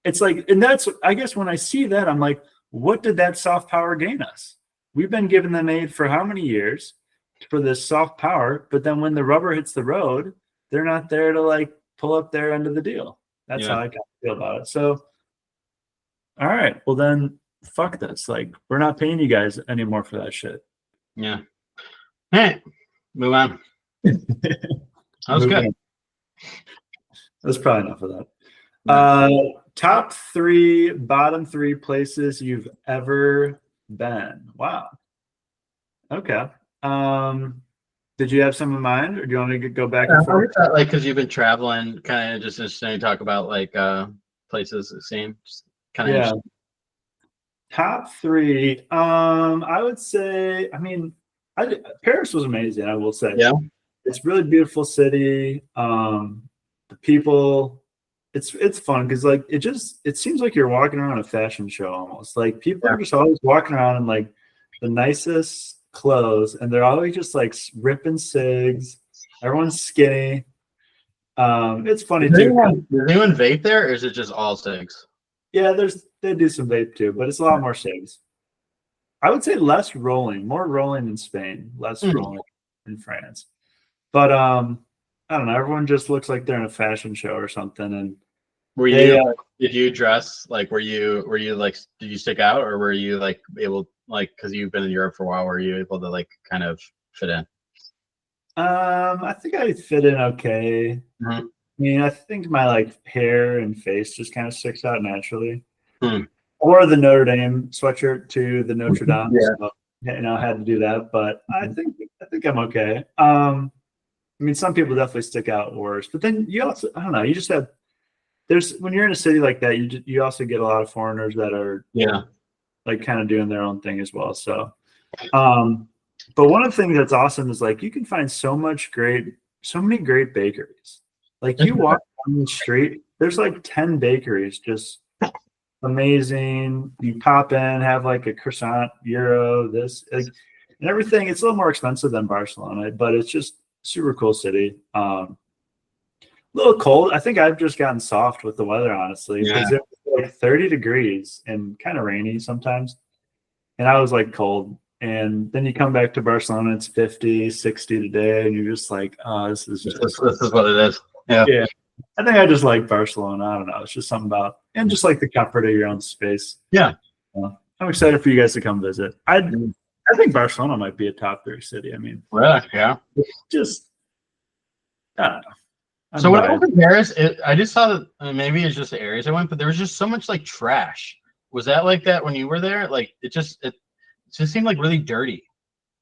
it's like, and that's, I guess when I see that, I'm like, what did that soft power gain us? We've been giving them aid for how many years for this soft power, but then when the rubber hits the road, they're not there to like pull up their end of the deal. That's how I kind of feel about it. So, all right, well then fuck this. Like, we're not paying you guys anymore for that shit. Yeah. All right, move on. That was good. That's probably enough of that. Top 3, bottom 3 places you've ever been. Wow. Okay. Did you have some in mind, or do you want to go back and forth? Like, because you've been traveling, kind of just interesting to talk about like places it seems kind of interesting. Top 3. I would say, I mean, Paris was amazing, I will say. Yeah. It's a really beautiful city. The people, it's fun because like it seems like you're walking around a fashion show almost. Like people are just always walking around in like the nicest clothes, and they're always just like ripping cigs. Everyone's skinny. It's funny too. Does anyone vape there, or is it just all cigs? Yeah, they do some vape too, but it's a lot more cigs. I would say less rolling, more rolling in Spain, less rolling in France. But I don't know. Everyone just looks like they're in a fashion show or something. And were you? Did you dress like? Were you like? Did you stick out, or were you like able, like, because you've been in Europe for a while? Were you able to like kind of fit in? I think I fit in okay. Mhm. I mean, I think my like hair and face just kind of sticks out naturally. Hmm. Or the Notre Dame sweatshirt to the Notre Dame. Yeah. So, I had to do that, but I think I'm okay. I mean, some people definitely stick out worse, but then you also, I don't know, you just have when you're in a city like that, you also get a lot of foreigners that are Yeah. like kind of doing their own thing as well. So, but one of the things that's awesome is like you can find so many great bakeries. Like you walk down the street, there's like 10 bakeries, just amazing. You pop in, have like a croissant, gyro, this, like, and everything. It's a little more expensive than Barcelona, but it's just super cool city. A little cold. I think I've just gotten soft with the weather, honestly, because it was like 30 degrees and kind of rainy sometimes. And I was like cold. And then you come back to Barcelona, it's 50, 60 today, and you're just like, oh, this is just This is what it is. Yeah. yeah. I think I just like Barcelona. I don't know. It's just something about and just like the comfort of your own space. Yeah. I'm excited for you guys to come visit. I think Barcelona might be a top 3 city. I mean, Really? Yeah. just I don't know. So when I went to Paris, I just saw that maybe it's just the areas I went, but there was just so much like trash. Was that like that when you were there? Like it just seemed like really dirty.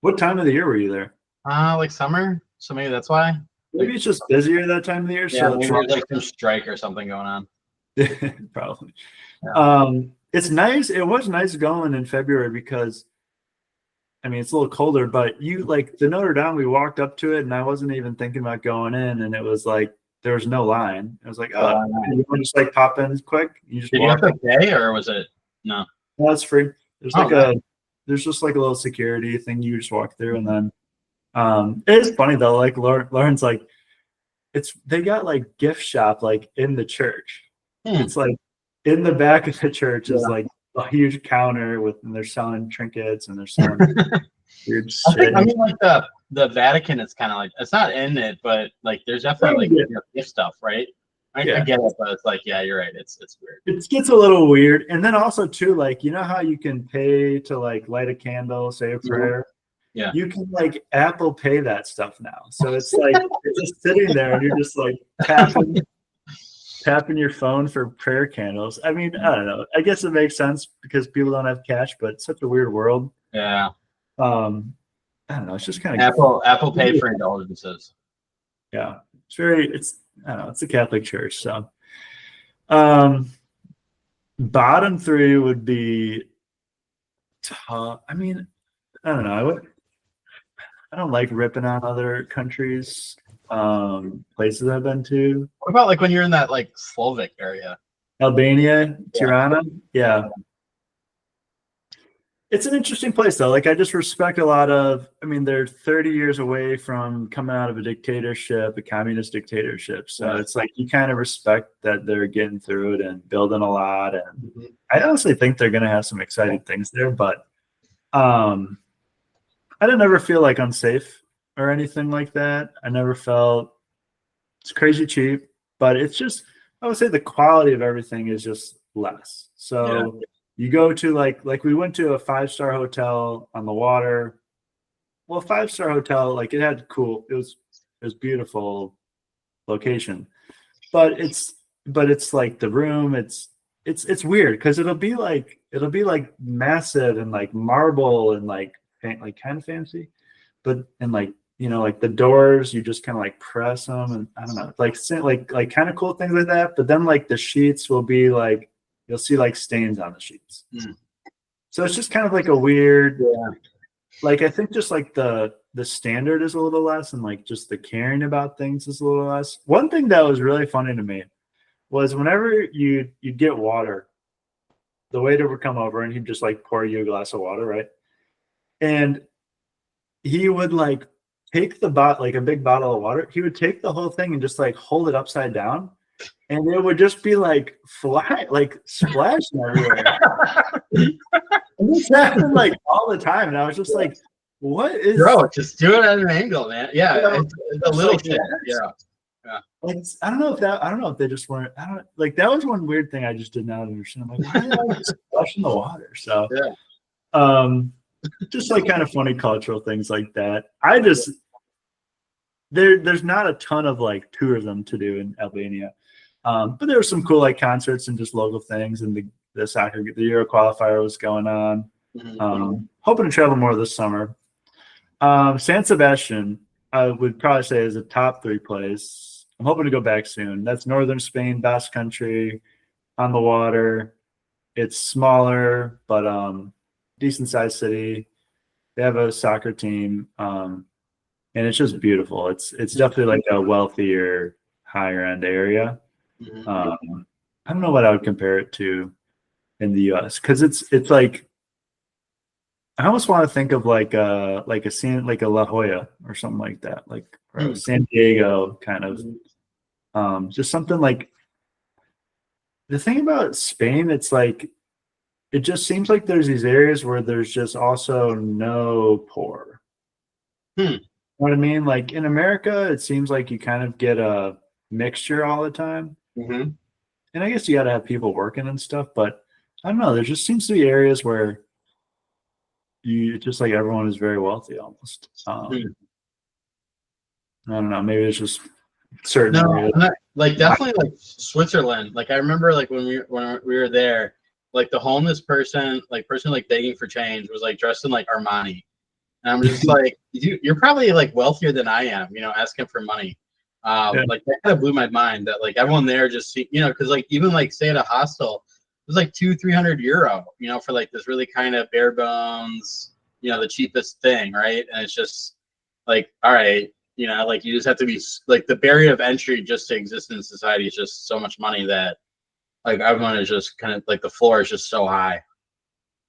What time of the year were you there? Like summer. So maybe that's why. Maybe it's just busier that time of the year. Yeah, So maybe there's like some strike or something going on. probably. Yeah. It's nice. It was nice going in February because I mean it's a little colder, but you like the Notre Dame, we walked up to it and I wasn't even thinking about going in, and it was like there was no line. I was like, oh, you want to just like pop in quick. You just Did you have to pay or was it no? No, it's free. There's there's just like a little security thing you just walk through, and then it's funny though, like Lauren's like they got like gift shop like in the church. It's like in the back of the church is like a huge counter and they're selling trinkets and they're selling weird shit. I mean like the Vatican is kind of like it's not in it, but like there's definitely like gift stuff, right? I get it, but it's like you're right. It's weird. It gets a little weird, and then also too, like you know how you can pay to like light a candle, say a prayer. Yeah. You can like Apple Pay that stuff now. So it's like you're just sitting there and you're just like tapping your phone for prayer candles. I mean, I don't know. I guess it makes sense because people don't have cash, but it's such a weird world. Yeah. I don't know. It's just kind of Apple Pay for indulgences. Yeah. It's I don't know, it's a Catholic church. So bottom 3 would be tough. I mean, I don't know. I don't like ripping on other countries, places I've been to. What about like when you're in that like Slovak area? Albania, Tirana? Yeah. It's an interesting place though. Like I just respect a lot of, I mean, they're 30 years away from coming out of a dictatorship, a communist dictatorship. So it's like you kind of respect that they're getting through it and building a lot. And I honestly think they're going to have some exciting things there, but I didn't ever feel like unsafe or anything like that. I never felt it's crazy cheap, but it's just, I would say the quality of everything is just less. So you go to like we went to a 5-star hotel on the water. Well, 5-star hotel, like it was beautiful location, but it's like the room, it's weird because it'll be like massive and like marble and like kind of fancy, but and like like the doors you just kind of like press them and I don't know like kind of cool things like that. But then like the sheets will be like you'll see like stains on the sheets. So it's just kind of like a weird like I think just like the standard is a little less and like just the caring about things is a little less. One thing that was really funny to me was whenever you get water, the waiter would come over and he'd just like pour you a glass of water, right? And he would like take the like a big bottle of water. He would take the whole thing and just like hold it upside down, and it would just be like fly, like splashing everywhere. And this happened like all the time, and I was just like, "What is?" Bro, just do it at an angle, man. Yeah, it's a little shit. Yeah. Like I don't know if they just weren't. I don't like that was one weird thing I just did not understand. I'm like, why are they just splashing the water? So just like kind of funny cultural things like that. I just there's not a ton of like tourism to do in Albania, but there were some cool like concerts and just local things, and the soccer, the Euro qualifier was going on. Hoping to travel more this summer. San Sebastian, I would probably say is a top 3 place. I'm hoping to go back soon. That's northern Spain, Basque Country, on the water. It's smaller, but decent sized city. They have a soccer team, and it's just beautiful. It's definitely like a wealthier, higher end area. I don't know what I would compare it to in the U.S. because it's like I almost want to think of like a La Jolla or something like that, like or San Diego kind of, just something like. The thing about Spain, it's like it just seems like there's these areas where there's just also no poor. You know what I mean? Like in America, it seems like you kind of get a mixture all the time. And I guess you got to have people working and stuff, but I don't know. There just seems to be areas where you just like everyone is very wealthy almost. I don't know. Maybe it's just certain areas. Like definitely like Switzerland. Like I remember like when we were there, like the homeless person like begging for change was like dressed in like Armani. And I'm just like, you're probably like wealthier than I am, asking for money. Like that kind of blew my mind that like everyone there just because like even like say at a hostel, it was like 200-300 euro, for like this really kind of bare bones, the cheapest thing, right? And it's just like, all right, like you just have to be like the barrier of entry just to exist in society is just so much money that like everyone is just kind of like the floor is just so high.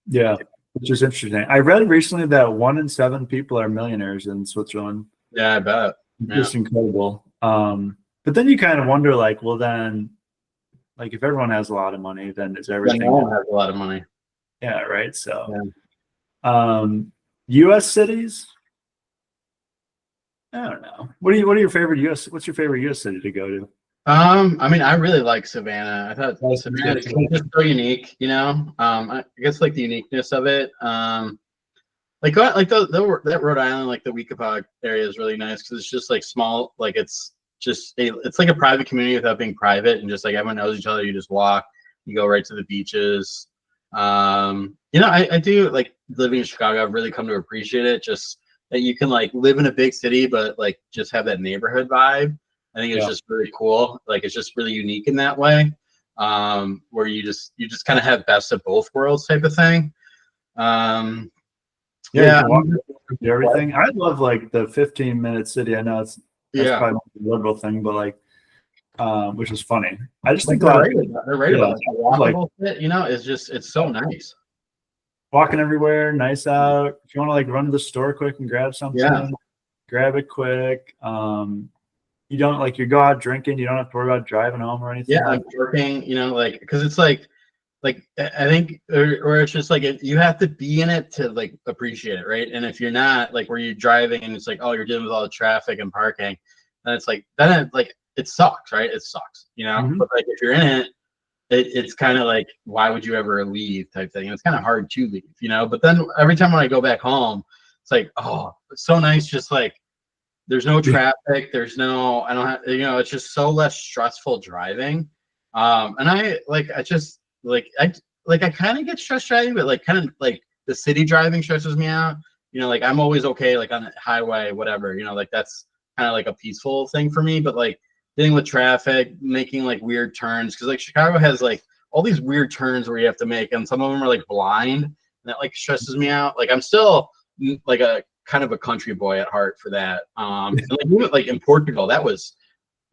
Yeah, which is interesting. I read recently that 1 in 7 people are millionaires in Switzerland. Yeah, I bet. Just incredible. But then you kind of wonder, like, well, then, like, if everyone has a lot of money, then is everything? No one has a lot of money. Yeah, right. So, U.S. cities. I don't know. What are your favorite U.S. What's your favorite U.S. city to go to? I mean, I really like Savannah. I thought Savannah is just so unique, I guess like the uniqueness of it. That Rhode Island, like the Weekapaug area is really nice because it's just like small, like it's like a private community without being private, and just like everyone knows each other. You just walk, you go right to the beaches. I do like living in Chicago. I've really come to appreciate it. Just that you can like live in a big city, but like just have that neighborhood vibe. I think it's just really cool. Like it's just really unique in that way, where you just kind of have best of both worlds type of thing. Everything. I love like the 15-minute city. I know that's probably a liberal thing, but like, which is funny. I just think they're right about that walkable fit, it's so nice. Walking everywhere, nice out. If you want to like run to the store quick and grab something, grab it quick. You don't like you go out drinking, you don't have to worry about driving home or anything. Yeah, like working, like because it's like I think or it's just like you have to be in it to like appreciate it, right? And if you're not, like where you're driving and it's like, oh, you're dealing with all the traffic and parking, then it's like it sucks, right? It sucks, But like if you're in it, it's kind of like, why would you ever leave type thing? And it's kind of hard to leave, But then every time when I go back home, it's like, oh, it's so nice, just like there's no traffic, I don't have, it's just so less stressful driving. And I kind of get stressed driving, but like kind of like the city driving stresses me out. Like I'm always okay, like on the highway, whatever, like that's kind of like a peaceful thing for me. But like dealing with traffic, making like weird turns, because like Chicago has like all these weird turns where you have to make, and some of them are like blind, and that like stresses me out. Like I'm still like a kind of a country boy at heart for that. And like even like in Portugal, that was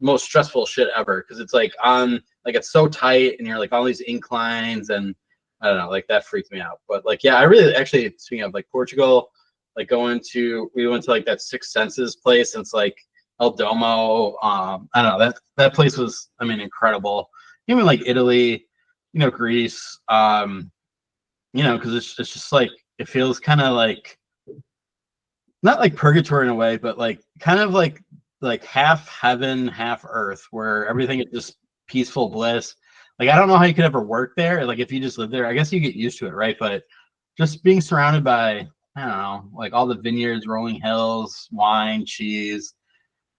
most stressful shit ever because it's like on like it's so tight and you're like all these inclines, and I don't know, like that freaked me out. But like I really actually, speaking of like Portugal, like we went to like that Six Senses place, and it's like El Domo. I don't know, that place was, I mean, incredible. Even like Italy, Greece, because it's just like it feels kind of like not like purgatory in a way, but like kind of like half heaven, half earth, where everything is just peaceful bliss. Like I don't know how you could ever work there. Like if you just live there, I guess you get used to it, right? But just being surrounded by I don't know, like all the vineyards, rolling hills, wine, cheese,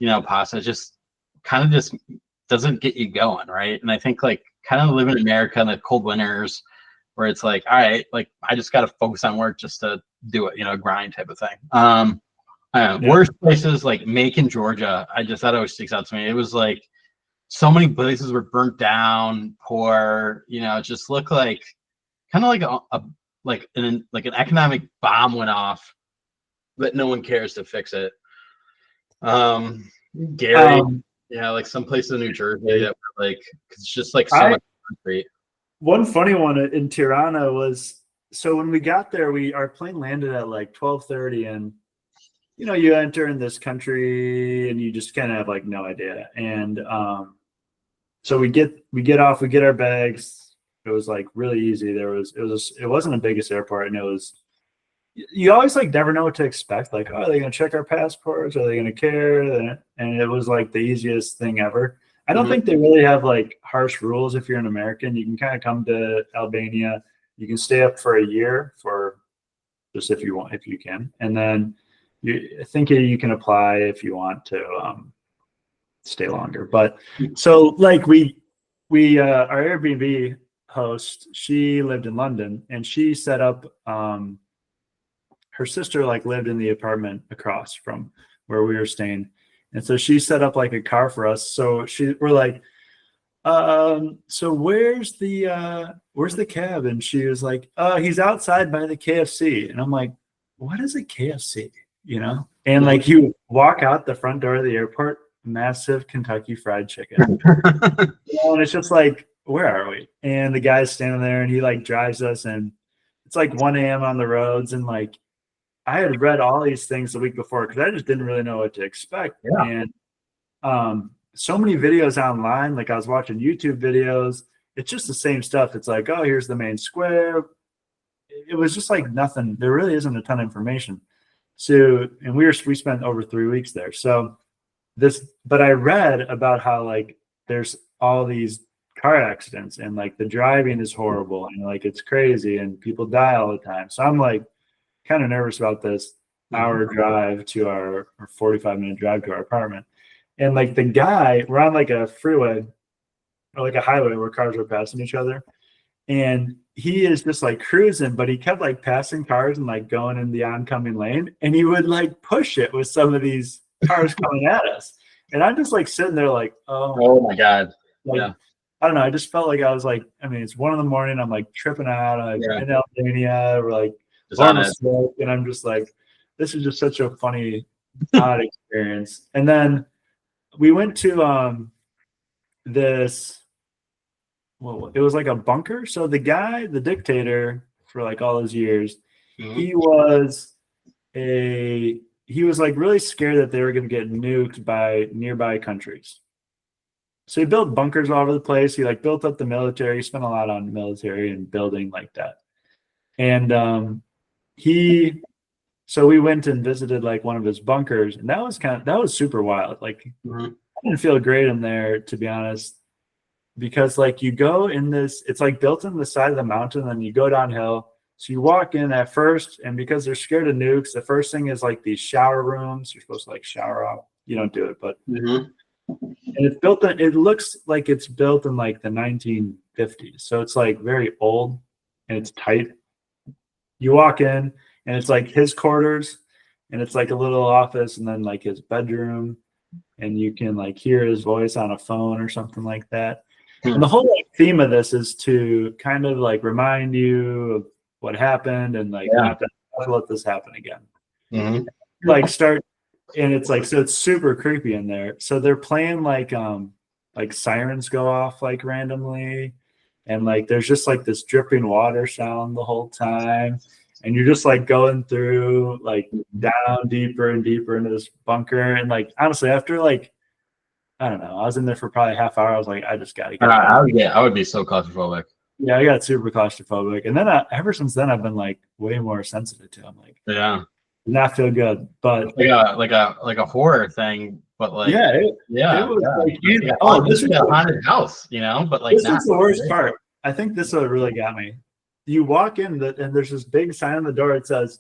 pasta, just kind of just doesn't get you going, right? And I think like kind of live in America in the cold winters where it's like, all right, like I just got to focus on work just to do it, grind type of thing. Worst places like Macon, Georgia. That always sticks out to me. It was like so many places were burnt down, poor, it just looked like kind of like an economic bomb went off, but no one cares to fix it. Gary, like some places in New Jersey that were like, it's just like so much concrete. One funny one in Tirana was, so when we got there, our plane landed at like 12:30, and you enter in this country and you just kind of have like no idea. And so we get off, we get our bags. It was like really easy. It wasn't the biggest airport, and you always like never know what to expect. Like, oh, are they going to check our passports? Are they going to care? And it was like the easiest thing ever. I don't think they really have like harsh rules. If you're an American, you can kind of come to Albania. You can stay up for a year for just if you want, if you can. And then I think you can apply if you want to stay longer. But so like our Airbnb host, she lived in London, and she set up her sister like lived in the apartment across from where we were staying. And so she set up like a car for us. So we're like, so where's the cab? And she was like, he's outside by the KFC. And I'm like, what is a KFC? And like you walk out the front door of the airport, massive Kentucky Fried Chicken. And it's just like, where are we? And the guy's standing there, and he like drives us, and it's like 1 a.m. on the roads. And like, I had read all these things the week before because I just didn't really know what to expect. Yeah. And so many videos online, like I was watching YouTube videos. It's just the same stuff. It's like, oh, here's the main square. It was just like nothing. There really isn't a ton of information. So, and we spent over 3 weeks there. So but I read about how like there's all these car accidents, and like the driving is horrible, and like it's crazy, and people die all the time. So I'm like kind of nervous about this hour drive to our 45-minute drive to our apartment. And like the guy, we're on like a freeway or like a highway where cars were passing each other, and he is just like cruising, but he kept like passing cars and like going in the oncoming lane, and he would like push it with some of these cars coming at us. And I'm just like sitting there like, oh my God. Like, yeah. I don't know. I just felt like I was like, it's 1 a.m. I'm like tripping out. I'm like in Albania. We're like, and I'm just like, this is just such a funny, odd experience. And then we went to this. Well, it was like a bunker. So the guy, the dictator, for like all those years, he was like really scared that they were going to get nuked by nearby countries. So he built bunkers all over the place. He like built up the military. He spent a lot on military and building like that. And so we went and visited like one of his bunkers, and that was super wild. Like I didn't feel great in there, to be honest, because like you go in this, it's like built in the side of the mountain, and you go downhill. So you walk in at first, and because they're scared of nukes, the first thing is like these shower rooms. You're supposed to like shower off. You don't do it, but and it's built. It looks like it's built in like the 1950s. So it's like very old, and it's tight. You walk in, and it's like his quarters, and it's like a little office, and then like his bedroom, and you can like hear his voice on a phone or something like that. And the whole like theme of this is to kind of like remind you of what happened, and like not to let this happen again. Like start, and it's like, so it's super creepy in there. So they're playing like sirens go off like randomly, and like there's just like this dripping water sound the whole time, and you're just like going through like down deeper and deeper into this bunker. And like honestly, after like I don't know, I was in there for probably a half hour. I was like, I just gotta get I would be so claustrophobic. Yeah, I got super claustrophobic, and then ever since then I've been like way more sensitive to. I'm like, not feel good, but like a horror thing, but like it was like, this is a haunted house, but like this is the worst part. I think this is what really got me. You walk in and there's this big sign on the door. It says,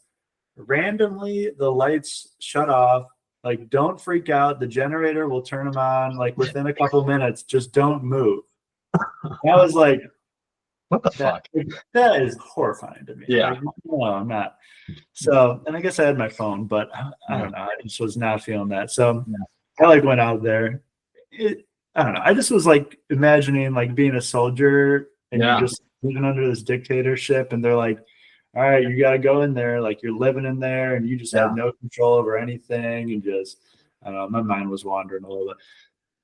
randomly the lights shut off. Like, don't freak out. The generator will turn them on like within a couple minutes. Just don't move. I was like, What the fuck? that is horrifying to me. Yeah. Like, no, I'm not. So, and I guess I had my phone, but I don't know. I just was not feeling that. So I like went out there. I don't know. I just was like imagining like being a soldier and you're just living under this dictatorship, and they're like, all right, you got to go in there. Like, you're living in there and you just have no control over anything. And just, I don't know, my mind was wandering a little bit.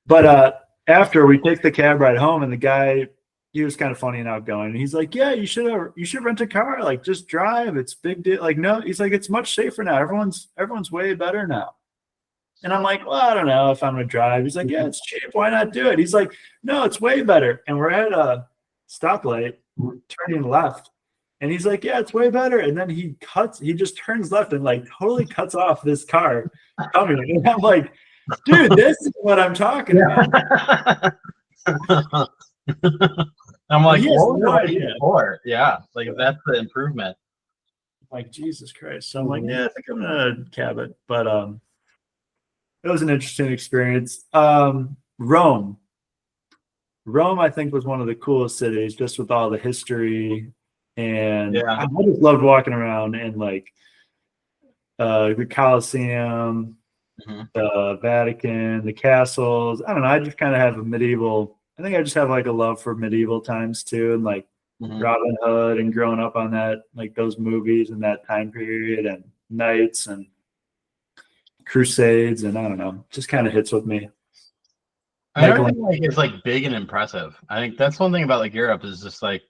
But after we take the cab ride home, and the guy, he was kind of funny and outgoing. And he's like, yeah, you should rent a car. Like, just drive. It's big deal. Like, no, he's like, it's much safer now. Everyone's way better now. And I'm like, well, I don't know if I'm going to drive. He's like, yeah, it's cheap. Why not do it? He's like, no, it's way better. And we're at a stoplight, turning left. And he's like, yeah, it's way better. And then he just turns left and like totally cuts off this car coming. And I'm like, dude, this is what I'm talking about. I'm like, what was I doing before? Yeah, like that's the improvement. Like, Jesus Christ. So I'm like, yeah, I think I'm gonna cab it. But it was an interesting experience. Rome, I think, was one of the coolest cities, just with all the history. And I just loved walking around in like the Colosseum, the Vatican, the castles. I don't know. I just kind of have I think I just have like a love for medieval times too, and like Robin Hood, and growing up on that, like those movies and that time period, and knights and crusades, and I don't know, just kind of hits with me. Everything like is like big and impressive. I think that's one thing about like Europe is just like,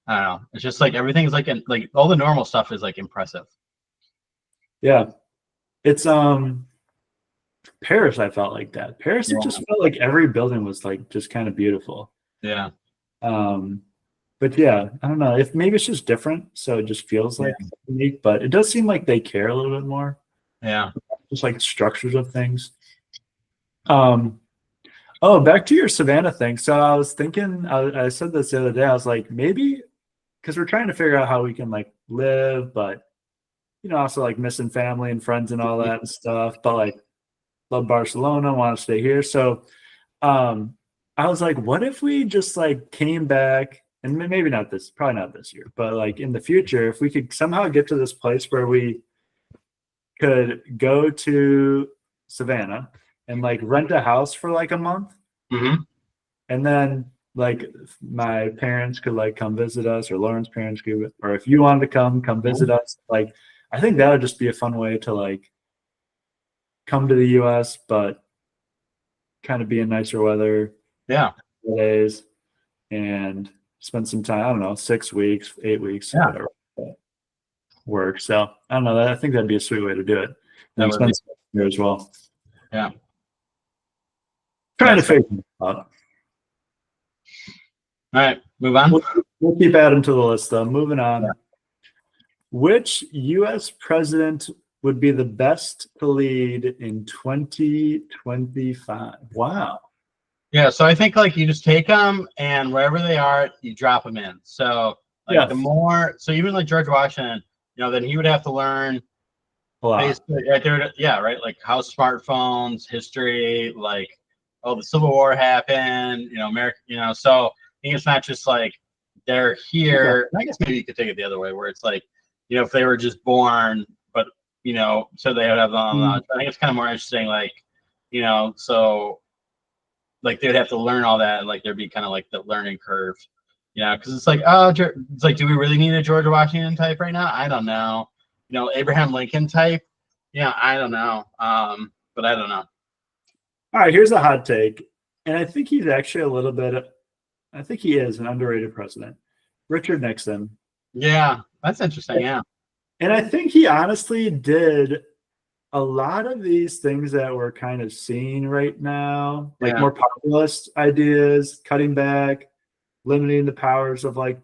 I don't know, it's just like everything's like all the normal stuff is like impressive. Yeah, it's Paris. I felt like that. Paris, it just felt like every building was like just kind of beautiful. Yeah. But yeah, I don't know if maybe it's just different, so it just feels like unique. But it does seem like they care a little bit more. Yeah. Just like structures of things. Oh, back to your Savannah thing. So I was thinking, I said this the other day. I was like, maybe because we're trying to figure out how we can like live, but also like missing family and friends and all that and stuff. But like, love Barcelona, want to stay here. So I was like, what if we just like came back, and maybe probably not this year, but like in the future, if we could somehow get to this place where we could go to Savannah and like rent a house for like a month. And then like my parents could like come visit us, or Lauren's parents could, or if you wanted to come visit us. Like, I think that would just be a fun way to like come to the US, but kind of be in nicer weather. Yeah. Days and spend some time, I don't know, 6 weeks, 8 weeks, whatever work. So I don't know. I think that'd be a sweet way to do it. And spend some here as well. Yeah. Trying to figure it out. All right, move on. We'll keep adding to the list though. Moving on. Yeah. Which US president would be the best to lead in 2025? Wow. Yeah, so I think like you just take them, and wherever they are, you drop them in. So like the more, so even like George Washington, then he would have to learn basically right there. Yeah, right. Like how smartphones, history, like the Civil War happened. America. So I think it's not just like they're here. I guess maybe you could take it the other way, where it's like, if they were just born, but so they would have I think it's kind of more interesting, like, so like they would have to learn all that, and like there'd be kind of like the learning curve, because it's like, it's like, do we really need a George Washington type right now? I don't know. Abraham Lincoln type. I don't know. But I don't know. All right, here's a hot take, and I think he's actually I think he is an underrated president. Richard Nixon. Yeah, that's interesting. Yeah. And I think he honestly did a lot of these things that we're kind of seeing right now, like more populist ideas, cutting back, limiting the powers of like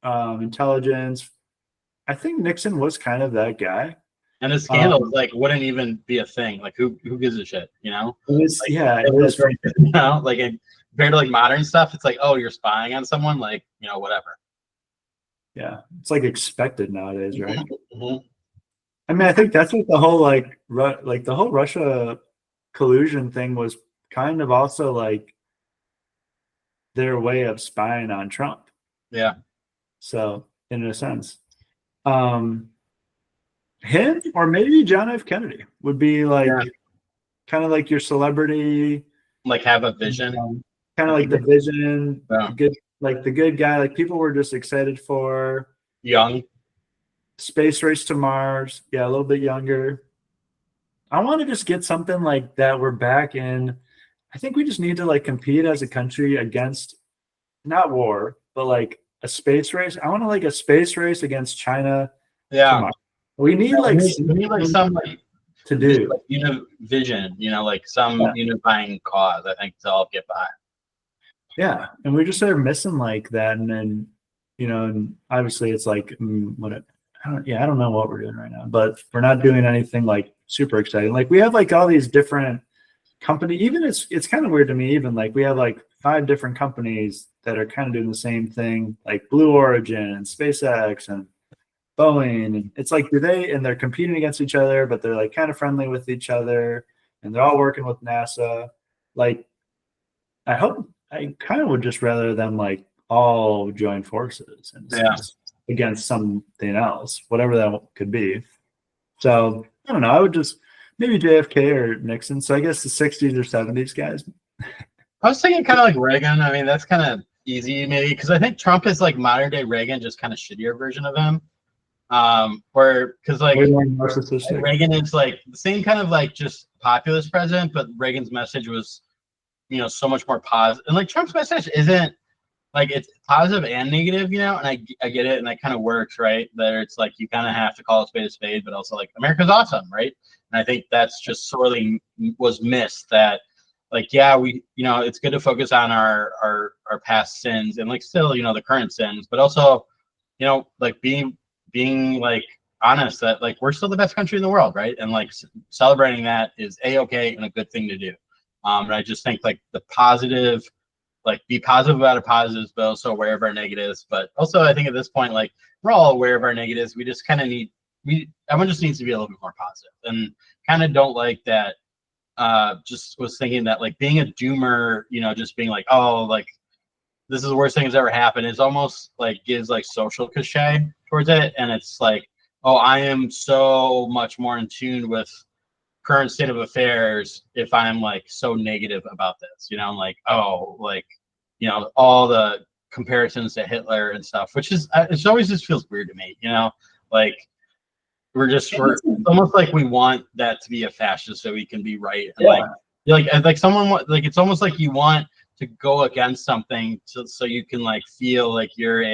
intelligence. I think Nixon was kind of that guy. And his scandals like wouldn't even be a thing. Like who gives a shit, It was, it was like compared to like modern stuff, it's like, oh, you're spying on someone, like, whatever. Yeah, it's like expected nowadays, right? I mean, I think that's what the whole like the whole Russia collusion thing was kind of also like their way of spying on Trump. Yeah. So in a sense, um, him or maybe John F. Kennedy would be like Yeah. kind of like your celebrity, Like have a vision. kind of like the vision, Yeah. good, like the good guy, like people were just excited for. Young. Space Race to Mars. Yeah, a little bit younger. I want to just get something like that. We're back in. I think we just need to like compete as a country against not war, but like a space race. I want to like a space race against China. Yeah. We need like we need like some like to do vision, like some unifying cause. I think to all get by. Yeah, and we just are missing like that, and then and obviously it's like I don't know what we're doing right now, but we're not doing anything like super exciting. Like we have like all these different company. Even it's kind of weird to me. Even like we have like 5 different companies that are kind of doing the same thing, like Blue Origin and SpaceX and Boeing. And it's like they're competing against each other, but they're like kind of friendly with each other, and they're all working with NASA. Like I kind of would just rather them like all join forces and against something else, whatever that could be. So I don't know. I would just maybe JFK or Nixon. So I guess the 60s or 70s guys. I was thinking kind of like Reagan. I mean, that's kind of easy maybe because I think Trump is like modern day Reagan, just kind of shittier version of him. Or because like Reagan is like the same kind of like just populist president, but Reagan's message was so much more positive. And like Trump's message isn't like it's positive and negative, and I get it, and that kind of works, right? That it's like you kind of have to call a spade, but also like America's awesome, right? And I think that's just sorely was missed. That like we it's good to focus on our past sins and like still the current sins, but also like being like honest that like we're still the best country in the world, right? And like celebrating that is a-okay and a good thing to do. And I just think like the positive, like be positive about our positives, but also aware of our negatives. But also I think at this point, like we're all aware of our negatives. We just kind of everyone just needs to be a little bit more positive, and kind of don't like that. Just was thinking that like being a doomer, just being like, oh, like this is the worst thing that's ever happened. It's almost like gives like social cachet towards it. And it's like, oh, I am so much more in tune with current state of affairs if I'm like so negative about this, I'm like, oh, like, all the comparisons to Hitler and stuff, which is, it always just feels weird to me, like we're almost like we want that to be a fascist so we can be right. And like someone, like, it's almost like you want to go against something so you can like feel like you're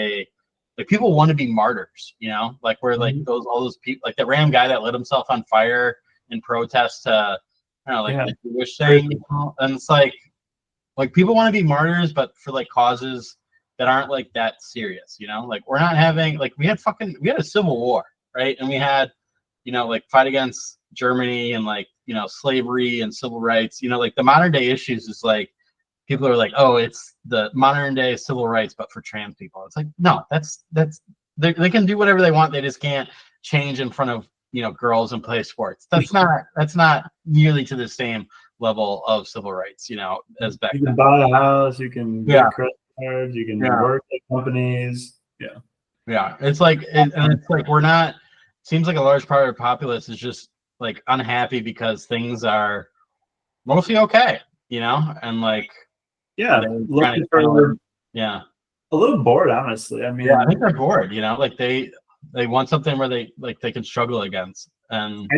like people want to be martyrs, like we're like all those people, like that random guy that lit himself on fire in protest to, I don't know, like the Jewish thing, and it's like people want to be martyrs, but for like causes that aren't like that serious, like we're not having like we had a civil war, right? And we had, like fight against Germany and like slavery and civil rights, like the modern day issues is like people are like, oh, it's the modern day civil rights, but for trans people. It's like, no, that's they can do whatever they want. They just can't change in front of girls and play sports. That's not nearly to the same level of civil rights, as back then. You can buy a house, you can get credit cards, you can work at companies. Yeah. It's like it's like we're not. Seems like a large part of the populace is just like unhappy because things are mostly okay, and like looking for a little bored, honestly. I mean, I think they're bored, like they want something where they can struggle against. And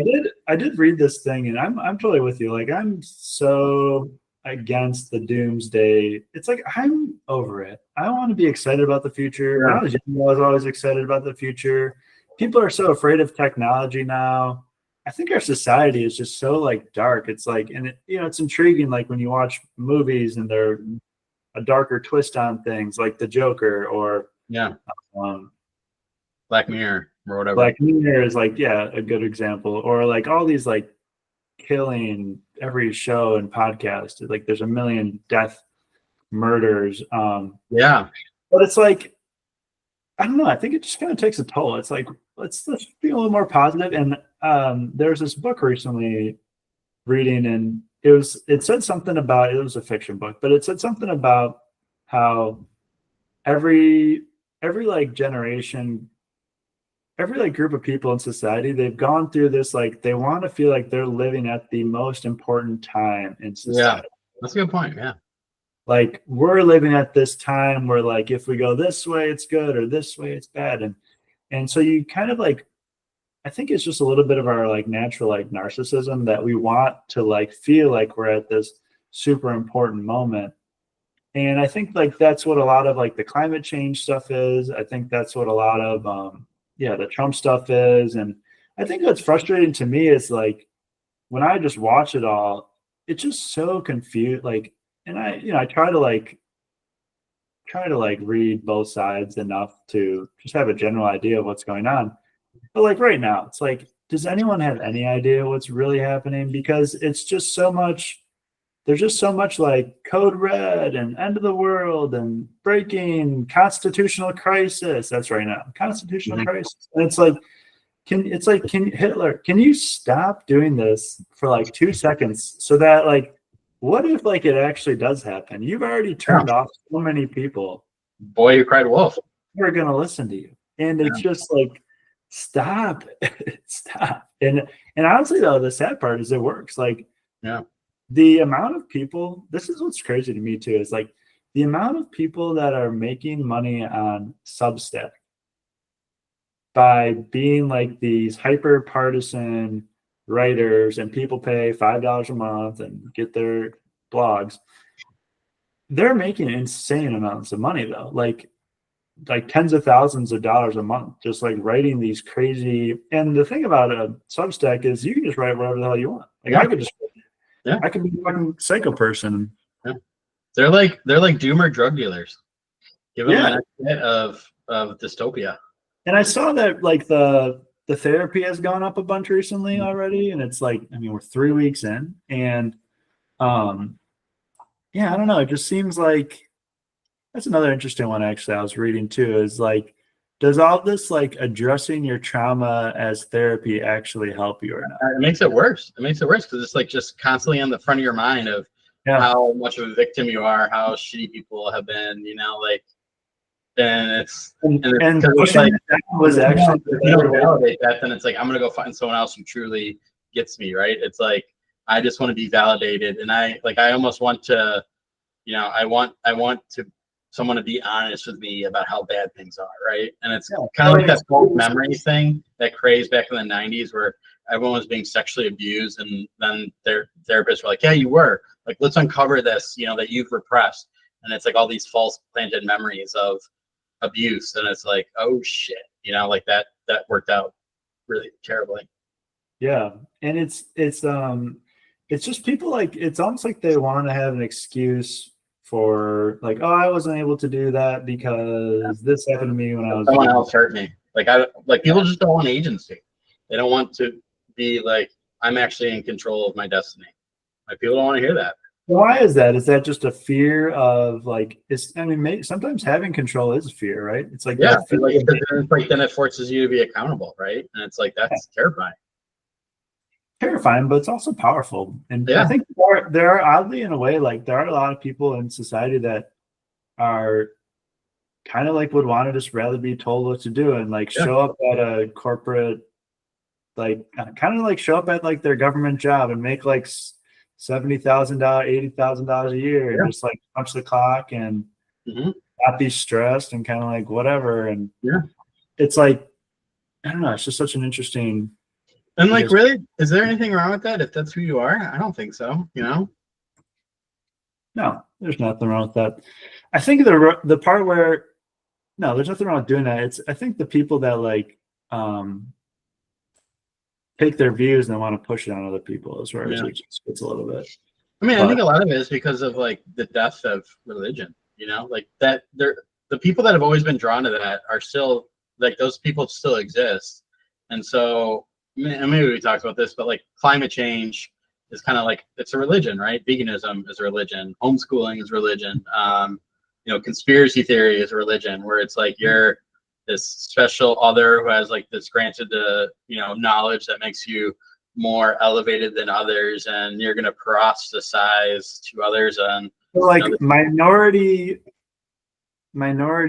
I did read this thing, and I'm totally with you. Like I'm so against the doomsday. It's like I'm over it. I want to be excited about the future. When I was young, I was always excited about the future. People are so afraid of technology now. I think our society is just so like dark. It's like, and it's intriguing. Like when you watch movies and they're a darker twist on things, like The Joker or Black Mirror or whatever. Black Mirror is like a good example, or like all these like killing every show and podcast. Like there's a million death murders. But it's like I don't know. I think it just kind of takes a toll. It's like let's be a little more positive. And there was this book recently reading, and it said something about, it was a fiction book, but it said something about how every like generation, every like group of people in society, they've gone through this, like they want to feel like they're living at the most important time in society. That's a good point. Yeah. Like we're living at this time where like if we go this way it's good or this way it's bad, and so you kind of like, I think it's just a little bit of our like natural like narcissism that we want to like feel like we're at this super important moment. And I think like that's what a lot of like the climate change stuff is. I think that's what a lot of the Trump stuff is. And I think what's frustrating to me is like when I just watch it all, it's just so confused. Like, and I try to read both sides enough to just have a general idea of what's going on. But like right now, it's like, does anyone have any idea what's really happening? Because it's just so much, there's just so much like code red and end of the world and breaking constitutional crisis. That's right now, constitutional crisis. And it's like, Hitler, can you stop doing this for like 2 seconds so that like, what if like it actually does happen? You've already turned off so many people. Boy who cried wolf. We're going to listen to you. And it's just like, stop. And honestly though, the sad part is it works. Like the amount of people, this is what's crazy to me too, is like the amount of people that are making money on Substack by being like these hyper partisan writers, and people pay $5 a month and get their blogs. They're making insane amounts of money though. Like tens of thousands of dollars a month, just like writing these crazy. And the thing about a Substack is you can just write whatever the hell you want. Like I could just, I could be a fucking psycho person. Yeah. They're like doomer drug dealers. Give them a bit of dystopia. And I saw that like the therapy has gone up a bunch recently already, and it's like, I mean, we're 3 weeks in, and I don't know. It just seems like that's another interesting one actually I was reading too, is like, does all this like addressing your trauma as therapy actually help you or not? It makes it worse. It makes it worse because it's like just constantly on the front of your mind of how much of a victim you are, how shitty people have been, like, and it's like was actually if you don't validate that, then it's like I'm gonna go find someone else who truly gets me, right? It's like I just want to be validated, and I almost want to, I want to someone to be honest with me about how bad things are, right? And it's kind of like that false memory thing, that craze back in the 90s where everyone was being sexually abused, and then their therapists were like, yeah, you were. Like, let's uncover this, that you've repressed. And it's like all these false planted memories of abuse, and it's like, oh shit, like that worked out really terribly. Yeah. And it's just people, like, it's almost like they want to have an excuse for like, oh, I wasn't able to do that because this happened to me when I was someone else hurt me. Like people just don't want agency. They don't want to be like, I'm actually in control of my destiny. Like people don't want to hear that. Why is that? Is that just a fear of like, sometimes having control is a fear, right? It's like, then it forces you to be accountable, right? And it's like, that's terrifying, but it's also powerful. And I think there are oddly, in a way, like there are a lot of people in society that are kind of like would want to just rather be told what to do and like show up at a corporate, like kind of like show up at like their government job and make like $70,000, $80,000 a year, and just like punch the clock and not be stressed and kind of like whatever. And it's like, I don't know, it's just such an interesting. And like, really, is there anything wrong with that if that's who you are? I don't think so. No, there's nothing wrong with that. I think the part where there's nothing wrong with doing that. I think the people that like take their views and they want to push it on other people is where it just gets a little bit. I mean, I think a lot of it is because of like the death of religion, like that the people that have always been drawn to that are still like, those people still exist. And so maybe we talked about this, but like climate change is kind of like, it's a religion, right? Veganism is a religion. Homeschooling is religion. Conspiracy theory is a religion, where it's like this special other who has like this granted knowledge that makes you more elevated than others, and you're gonna proselytize to others. And like minority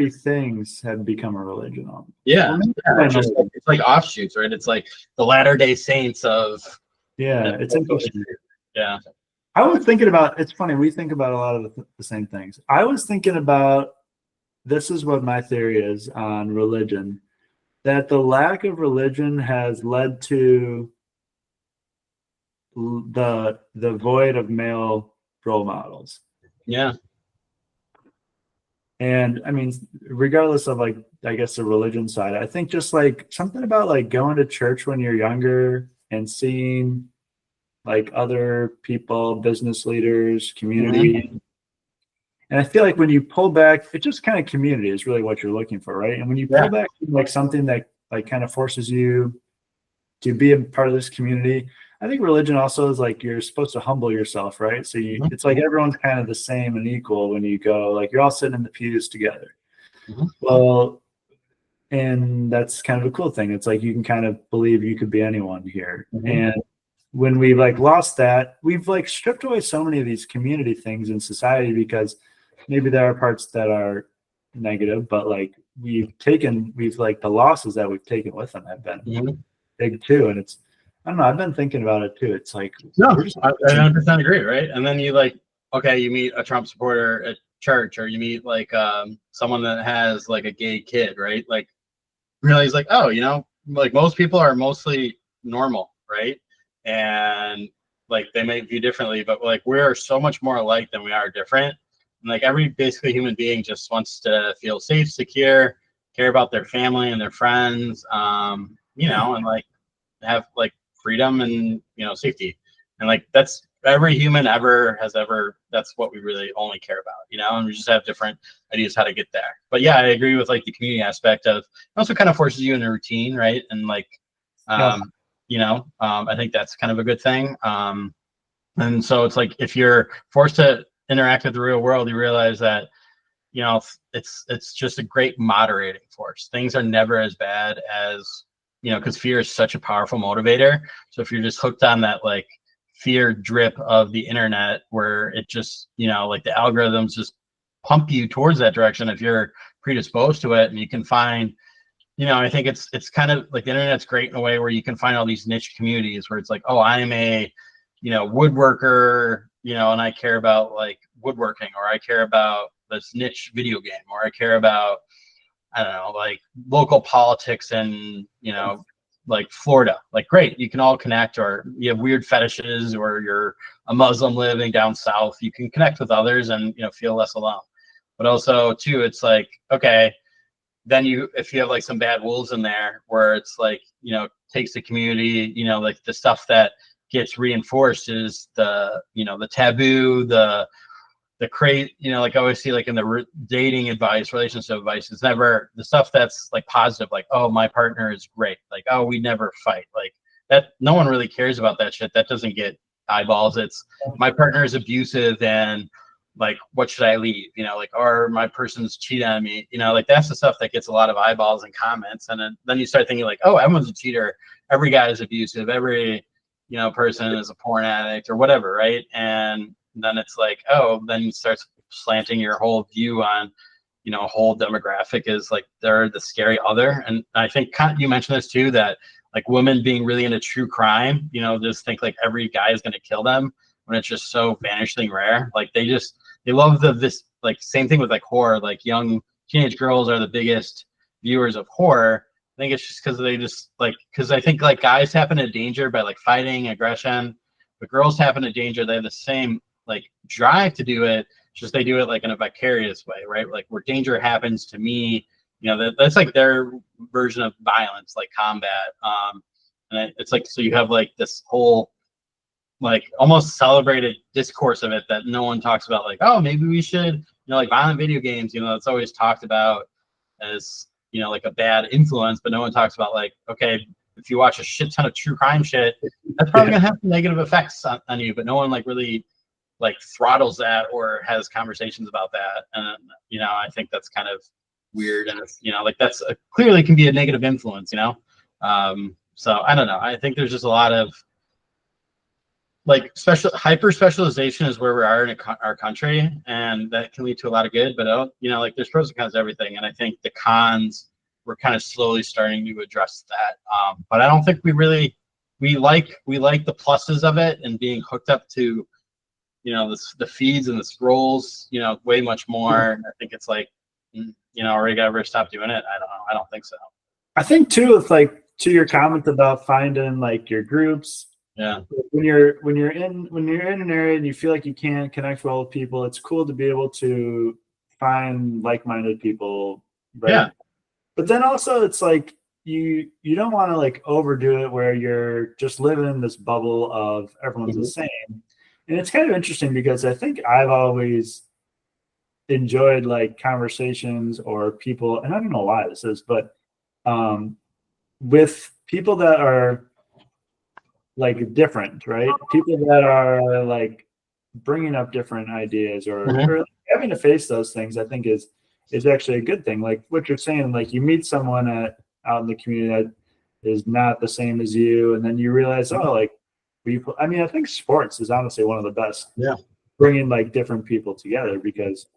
things have become a religion. Yeah, it's like offshoots, right? It's like the Latter-day Saints of. Yeah, it's interesting. Yeah. I was thinking about, it's funny, we think about a lot of the same things. I was thinking about, this is what my theory is on religion, that the lack of religion has led to the void of male role models. Yeah. And I mean, regardless of like, I guess the religion side, I think just like something about like going to church when you're younger and seeing like other people, business leaders, community. Mm-hmm. And I feel like when you pull back, it just kind of community is really what you're looking for, right? And when you pull back like something that like kind of forces you to be a part of this community, I think religion also is like you're supposed to humble yourself, right? So it's like everyone's kind of the same and equal when you go, like you're all sitting in the pews together. Mm-hmm. Well, and that's kind of a cool thing. It's like you can kind of believe you could be anyone here. Mm-hmm. And when we like lost that, we've like stripped away so many of these community things in society because maybe there are parts that are negative, but like we've like the losses that we've taken with them have been big too. And it's, I don't know, I've been thinking about it too. It's like, no, I 100% agree, right? And then you like, okay, you meet a Trump supporter at church, or you meet like someone that has like a gay kid, right? Like realize like, oh, like most people are mostly normal, right? And like they may view differently, but like we're so much more alike than we are different. And like every basically human being just wants to feel safe, secure, care about their family and their friends, and like have like freedom and safety. And like that's every human that's what we really only care about, and we just have different ideas how to get there. But yeah, I agree with like the community aspect of it also kind of forces you in a routine, right? And like I think that's kind of a good thing. And so it's like if you're forced to interact with the real world, you realize that it's just a great moderating force. Things are never as bad as because fear is such a powerful motivator. So if you're just hooked on that like fear drip of the internet where it just like the algorithms just pump you towards that direction, if you're predisposed to it, and you can find I think it's kind of like the internet's great in a way where you can find all these niche communities where it's like, oh, I'm a woodworker, and I care about like woodworking, or I care about this niche video game, or I care about, I don't know, like local politics and, like Florida. Like, great, you can all connect. Or you have weird fetishes, or you're a Muslim living down south. You can connect with others and, feel less alone. But also, too, it's like, okay, then if you have like some bad wolves in there where it's like, takes the community, like the stuff that gets reinforced is the taboo, the crate, like I always see like in the dating advice, relationship advice, it's never the stuff that's like positive, like, oh, my partner is great, like, oh, we never fight, like that. No one really cares about that shit. That doesn't get eyeballs. It's my partner is abusive and like, what should I leave? Like, or my person's cheating on me, like that's the stuff that gets a lot of eyeballs and comments. And then you start thinking like, oh, everyone's a cheater, every guy is abusive, every person is a porn addict or whatever, right? And then it's like, oh, then you start slanting your whole view on, whole demographic is like they're the scary other. And I think you mentioned this too, that like women being really into true crime, just think like every guy is going to kill them when it's just so vanishingly rare. Like they love this like same thing with like horror. Like young teenage girls are the biggest viewers of horror. I think it's just because they just like, because I think like guys tap into danger by like fighting, aggression, but girls tap into danger. They have the same like drive to do it, just they do it like in a vicarious way, right? Like where danger happens to me, that's like their version of violence, like combat. And it's like, so you have like this whole like almost celebrated discourse of it that no one talks about, like, oh, maybe we should, like violent video games, it's always talked about as, like a bad influence, but no one talks about like, okay, if you watch a shit ton of true crime shit, that's probably gonna have some negative effects on you, but no one like really like throttles that or has conversations about that. And I think that's kind of weird, and it's, like that's clearly can be a negative influence. So I don't know. I think there's just a lot of like hyper specialization is where we are in our country, and that can lead to a lot of good. But like there's pros and cons to everything, and I think the cons we're kind of slowly starting to address that. But I don't think we like the pluses of it and being hooked up to the feeds and the scrolls way much more. And I think it's like are we gonna ever stop doing it? I don't know. I don't think so. I think too, with like to your comment about finding like your groups. Yeah. When you're in an area and you feel like you can't connect well with people, it's cool to be able to find like-minded people, right? Yeah. But then also it's like you don't want to like overdo it where you're just living in this bubble of everyone's the same. And it's kind of interesting because I think I've always enjoyed like conversations or people, and I don't know why this is, but with people that are like different, right? People that are like bringing up different ideas or having to face those things, I think is actually a good thing. Like what you're saying, like you meet someone out in the community that is not the same as you, and then you realize, oh, like I think sports is honestly one of the best. Yeah. Bringing like different people together, because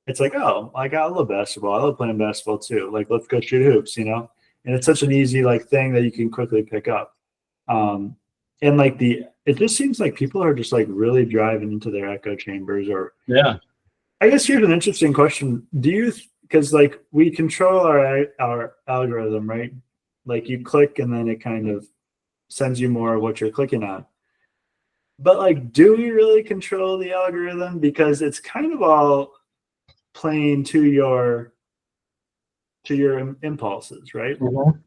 it's like, oh, like I love basketball. I love playing basketball too. Like let's go shoot hoops, and it's such an easy like thing that you can quickly pick up. And like it just seems like people are just like really driving into their echo chambers. Or I guess here's an interesting question. Because like we control our algorithm, right? Like you click and then it kind of sends you more of what you're clicking on. But like, do we really control the algorithm? Because it's kind of all playing to your impulses, right? Mm-hmm.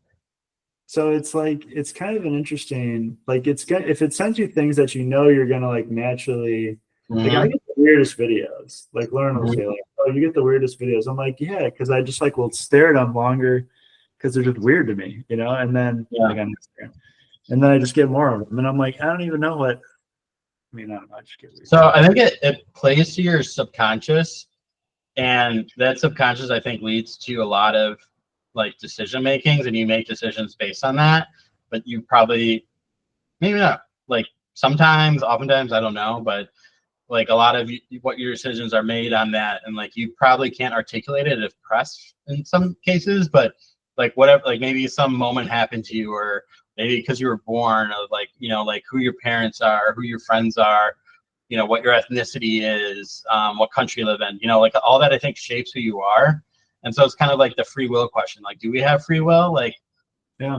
So it's like it's kind of an interesting, like if it sends you things that you're gonna like naturally, like I get the weirdest videos. Like Lauren will say, like, "Oh, you get the weirdest videos." I'm like, yeah, because I just like will stare at them longer because they're just weird to me, And then like on Instagram, and then I just get more of them, and I'm like, I don't even know what. I mean, I don't know. I just get weird. So I think it plays to your subconscious, and that subconscious I think leads to a lot of like decision makings, and you make decisions based on that. But you probably maybe not like sometimes, oftentimes, I don't know, but like a lot of what your decisions are made on that, and like you probably can't articulate it if pressed in some cases, but like whatever, like maybe some moment happened to you, or maybe because you were born, or like like who your parents are, who your friends are, what your ethnicity is, what country you live in, like all that I think shapes who you are. And so it's kind of like the free will question. Like, do we have free will? Like,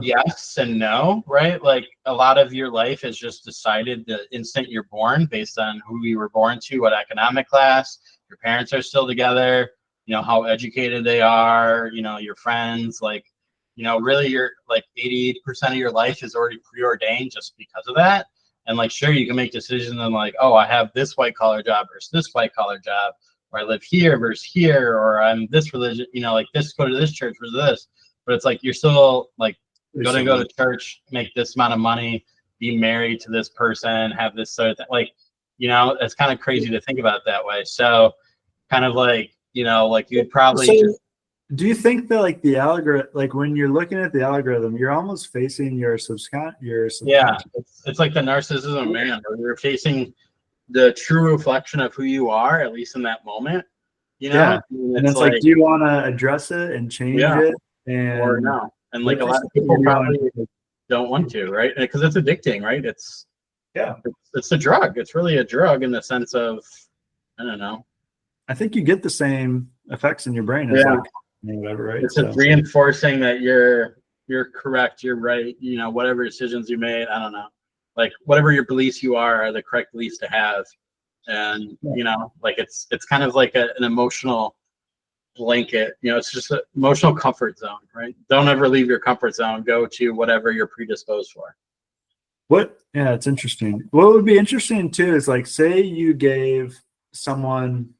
yes and no, right? Like a lot of your life is just decided the instant you're born based on who you were born to, what economic class, your parents are still together, how educated they are, your friends, like, really you're like 80% of your life is already preordained just because of that. And like, sure, you can make decisions and like, oh, I have this white collar job versus this white collar job, or I live here versus here, or I'm this religion, like this, go to this church versus this. But it's like, you're still like, gonna go to church, make this amount of money, be married to this person, have this sort of thing. Like, it's kind of crazy to think about it that way. So kind of like, like you'd probably do you think that like the algorithm, like when you're looking at the algorithm, you're almost facing your subconscious? Yeah, it's like the narcissism of man, where you're facing the true reflection of who you are, at least in that moment. Yeah, and it's like, do you want to address it and change it, or no? And like a lot of people probably don't want to, right? Because it's addicting, right? It's a drug. It's really a drug in the sense of, I don't know. I think you get the same effects in your brain as like whatever, right? It's just reinforcing that you're correct, you're right. Whatever decisions you made, I don't know, like whatever your beliefs you are the correct beliefs to have, and like it's kind of like an emotional blanket. It's just an emotional comfort zone, right? Don't ever leave your comfort zone. Go to whatever you're predisposed for. Yeah, it's interesting. What would be interesting too is like, say you gave someone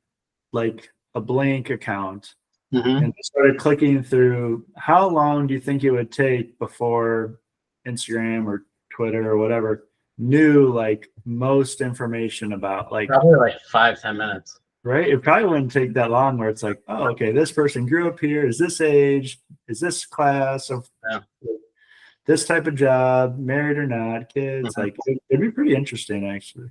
like a blank account and started clicking through, how long do you think it would take before Instagram or Twitter or whatever knew like most information about, like probably like 5-10 minutes. right? It probably wouldn't take that long where it's like, oh, okay, this person grew up here, is this age, is this class of Yeah. this type of job, married or not, kids. Mhm. Like it'd be pretty interesting actually.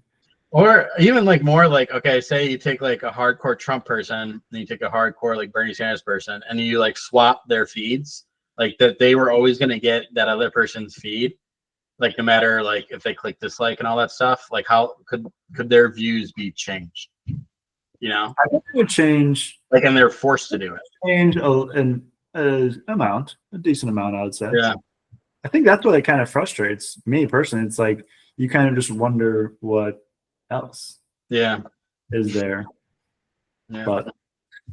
Or even like more like, okay, say you take like a hardcore Trump person and you take a hardcore like Bernie Sanders person and you like swap their feeds, like that they were always going to get that other person's feed, like no matter like if they click dislike and all that stuff, like how could their views be changed? You know, I think it would change like, and they're forced to do it. an amount, a decent amount, I would say. Yeah. I think that's what it kind of frustrates me personally. It's like you kind of just wonder what else Yeah. is there. Yeah. But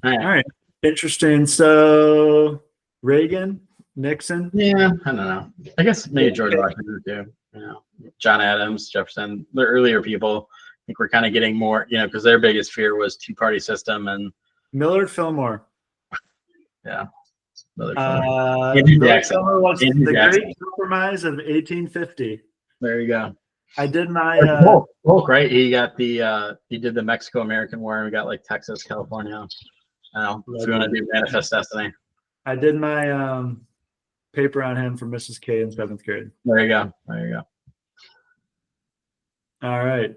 all right, interesting. So Reagan, Nixon. Yeah, I don't know. I guess maybe George Washington too. You know, John Adams, Jefferson, the earlier people. I think we're kind of getting more, you know, because their biggest fear was two-party system and Millard Fillmore. yeah. Millard Jackson. Fillmore was Andrew the Jackson. Great Compromise of 1850. There you go. I did my Polk, right? He got the he did the Mexico-American War and we got like Texas, California. I don't know if you want to do Manifest Destiny. I did my paper on him for Mrs. K in 7th grade. There you go. There you go. All right.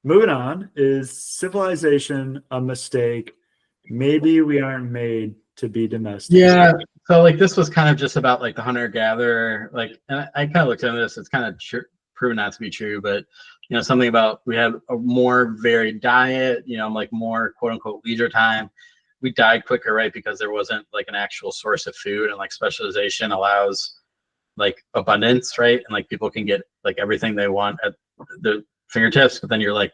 Moving on, is civilization a mistake? Maybe we aren't made to be domestic. Yeah. So like this was kind of just about like the hunter-gatherer, like, and I kind of looked into this. It's kind of proven not to be true, but you know, something about we had a more varied diet, you know, like more quote unquote leisure time. We died quicker, right? Because there wasn't like an actual source of food, and like specialization allows like abundance, right? And like people can get like everything they want at the fingertips, but then you're like,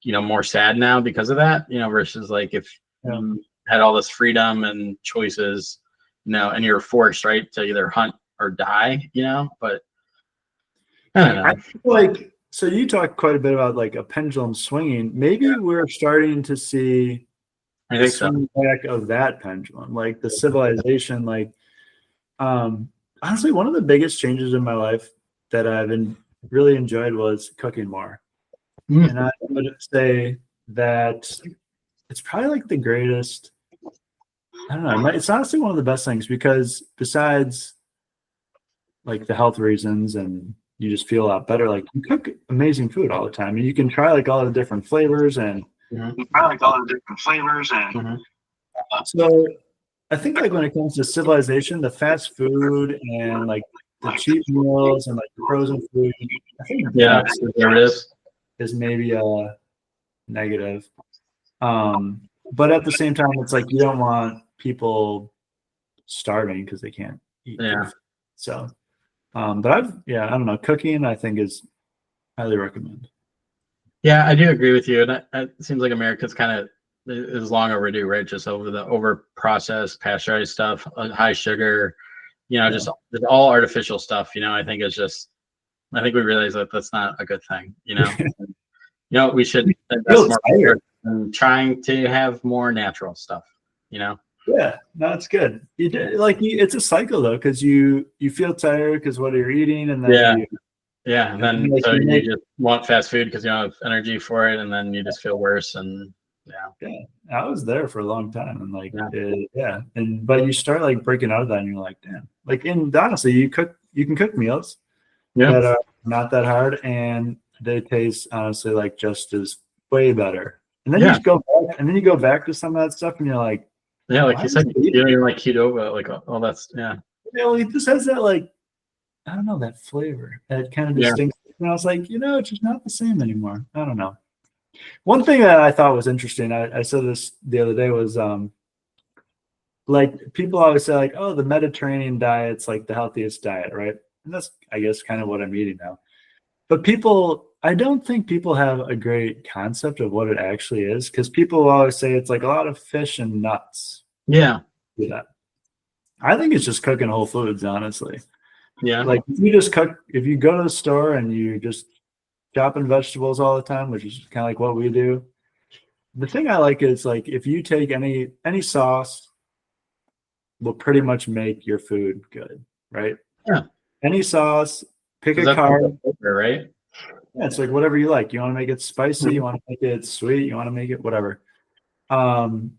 you know, more sad now because of that, you know, versus like if you had all this freedom and choices, you know, and you're forced, right, to either hunt or die, you know, but I don't know. I feel like, so you talked quite a bit about like a pendulum swinging. Maybe we're starting to see I the think so. swing back of that pendulum, like the civilization, like honestly, one of the biggest changes in my life that I've really enjoyed was cooking more. Mm. And I would say that it's probably like the greatest, I don't know, it's honestly one of the best things because besides like the health reasons and you just feel a lot better, like you cook amazing food all the time and you can try like all the different flavors and so I think like when it comes to civilization, the fast food and like the cheap meals and like the frozen food, I think there it is maybe a negative. But at the same time, it's like you don't want people starving because they can't eat. Yeah. So, but I don't know. Cooking, I think, is highly recommend. Yeah, I do agree with you, and it seems like America's kind of is long overdue, right? Just over processed, pasteurized stuff, high sugar, you know, just all artificial stuff. You know, I think we realize that that's not a good thing. You know, we should invest more in trying to have more natural stuff. You know. Yeah, no, it's good. It's a cycle though, because you feel tired because what you're eating, and then and then so you just want fast food because you don't have energy for it, and then you just feel worse. And I was there for a long time, and but you start like breaking out of that, and you're like, damn. Like, honestly, you can cook meals that are not that hard, and they taste honestly like just as way better. And then you go back to some of that stuff, and you're like. Yeah, like you said, you don't even like Qdoba, like all that's well, it just has that like, I don't know, that flavor, that kind of distinct. And I was like, it's just not the same anymore. I don't know. One thing that I thought was interesting, I said this the other day was, like people always say like, oh, the Mediterranean diet's like the healthiest diet, right? And that's, I guess, kind of what I'm eating now. But I don't think people have a great concept of what it actually is because people always say it's like a lot of fish and nuts. Yeah. I think it's just cooking whole foods, honestly. Yeah. Like if you go to the store and you just chopping vegetables all the time, which is kind of like what we do. The thing I like is like if you take any sauce will pretty much make your food good, right? Yeah. Any sauce, pick a carb, right? Yeah, it's like whatever you like. You want to make it spicy, you want to make it sweet, you want to make it whatever. Um,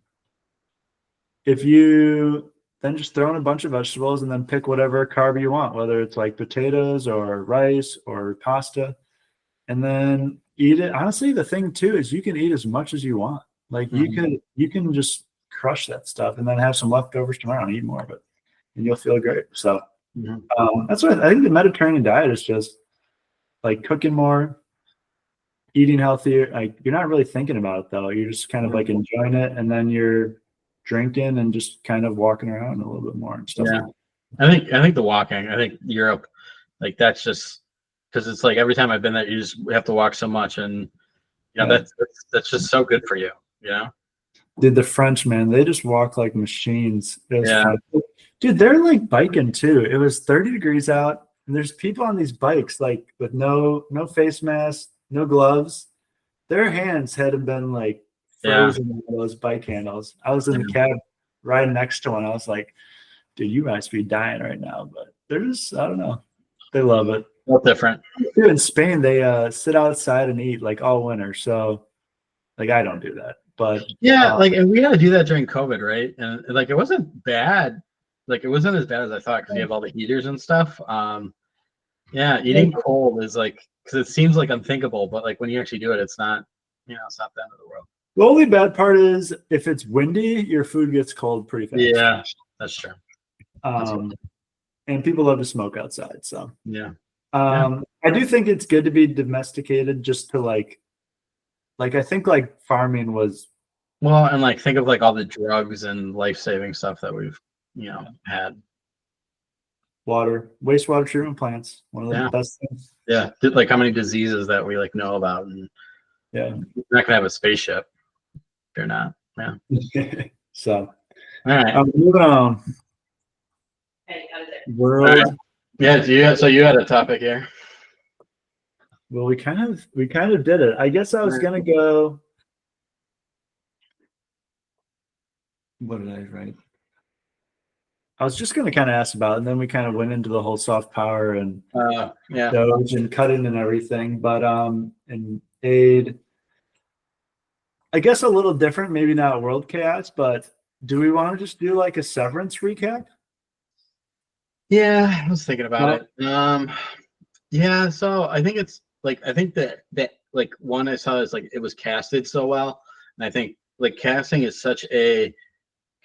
if you then just throw in a bunch of vegetables and then pick whatever carb you want, whether it's like potatoes or rice or pasta, and then eat it. Honestly, the thing too is you can eat as much as you want. Like you can just crush that stuff and then have some leftovers tomorrow and eat more of it, and you'll feel great. So that's what I think. The Mediterranean diet is just like cooking more, eating healthier. Like you're not really thinking about it though. You're just kind of like enjoying it, and then you're drinking and just kind of walking around a little bit more and stuff. Yeah, I think the walking. I think Europe, like that's just because it's like every time I've been there, you just have to walk so much, and you know that's just so good for you. You know, Dude, the French, man, they just walk like machines. It was Yeah. fun. Dude, they're like biking too. It was 30 degrees out, and there's people on these bikes like with no face mask, no gloves. Their hands had been like frozen in those bike handles. I was in the cab right next to one. I was like, dude, you must be dying right now. But they're just, I don't know. They love it. Well different. Dude, in Spain, they sit outside and eat like all winter. So, like, I don't do that. But Yeah, like, and we had to do that during COVID, right? And like, it wasn't bad. Like, it wasn't as bad as I thought because you have all the heaters and stuff. Yeah, eating cold is like, because it seems like unthinkable, but like when you actually do it, it's not, you know, it's not the end of the world. the only bad part is if it's windy, your food gets cold pretty fast. Yeah, that's true. And people love to smoke outside. So Yeah. I do think it's good to be domesticated just to like I think like farming was Well, and like think of like all the drugs and life-saving stuff that we've, you know, had. wastewater treatment plants. One of the best things. Yeah, like how many diseases that we like know about, and Yeah. you're not gonna have a spaceship if you're not. Yeah. So All right. moving on. World. All right. Yeah. So you had a topic here. Well, we kind of did it. I guess I was gonna go. What did I write? I was just gonna kind of ask about it, and then we kind of went into the whole soft power and Doge and cutting and everything. But and aid, I guess a little different, maybe not world chaos, but do we want to just do like a Severance recap? Yeah, I was thinking about it. Yeah, so I think it's like I think that like one I saw is like it was casted so well, and I think like casting is such a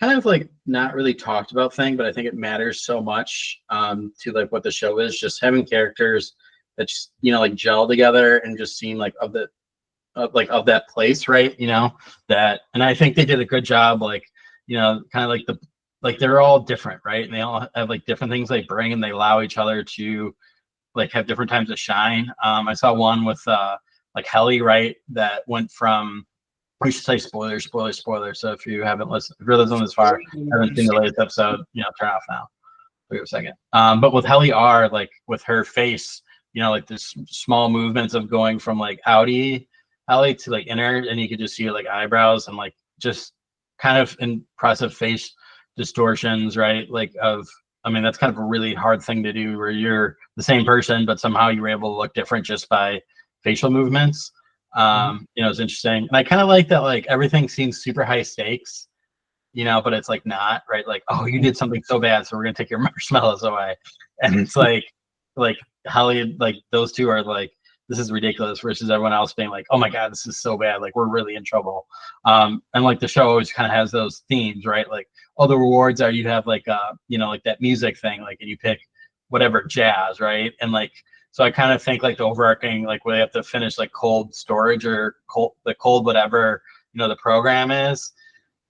kind of like not really talked about thing, but I think it matters so much to like what the show is. Just having characters that just, you know, like gel together and just seem like of that place, right? You know, that, and I think they did a good job, like, you know, kind of like they're all different, right? And they all have like different things they bring, and they allow each other to like have different times to shine. I saw one with like Helly, right? That went from, we should say spoiler. So if you haven't listened, if you're listening this far, haven't seen the latest episode, you know, turn off now. Wait a second. But with Helly R, like with her face, you know, like this small movements of going from like outy Helly to like inner, and you could just see like eyebrows and like just kind of impressive face distortions, right? Like I mean, that's kind of a really hard thing to do where you're the same person, but somehow you were able to look different just by facial movements. You know, it's interesting. And I kind of like that, like everything seems super high stakes, you know, but it's like not, right? Like, oh, you did something so bad, so we're gonna take your marshmallows away. And it's like Holly, like those two are like, this is ridiculous, versus everyone else being like, oh my God, this is so bad, like we're really in trouble. And like the show always kind of has those themes, right? Like all the rewards are you have like you know, like that music thing, like, and you pick whatever jazz, right? And like, so I kind of think like the overarching, like where they have to finish like cold storage or cold whatever, you know, the program is,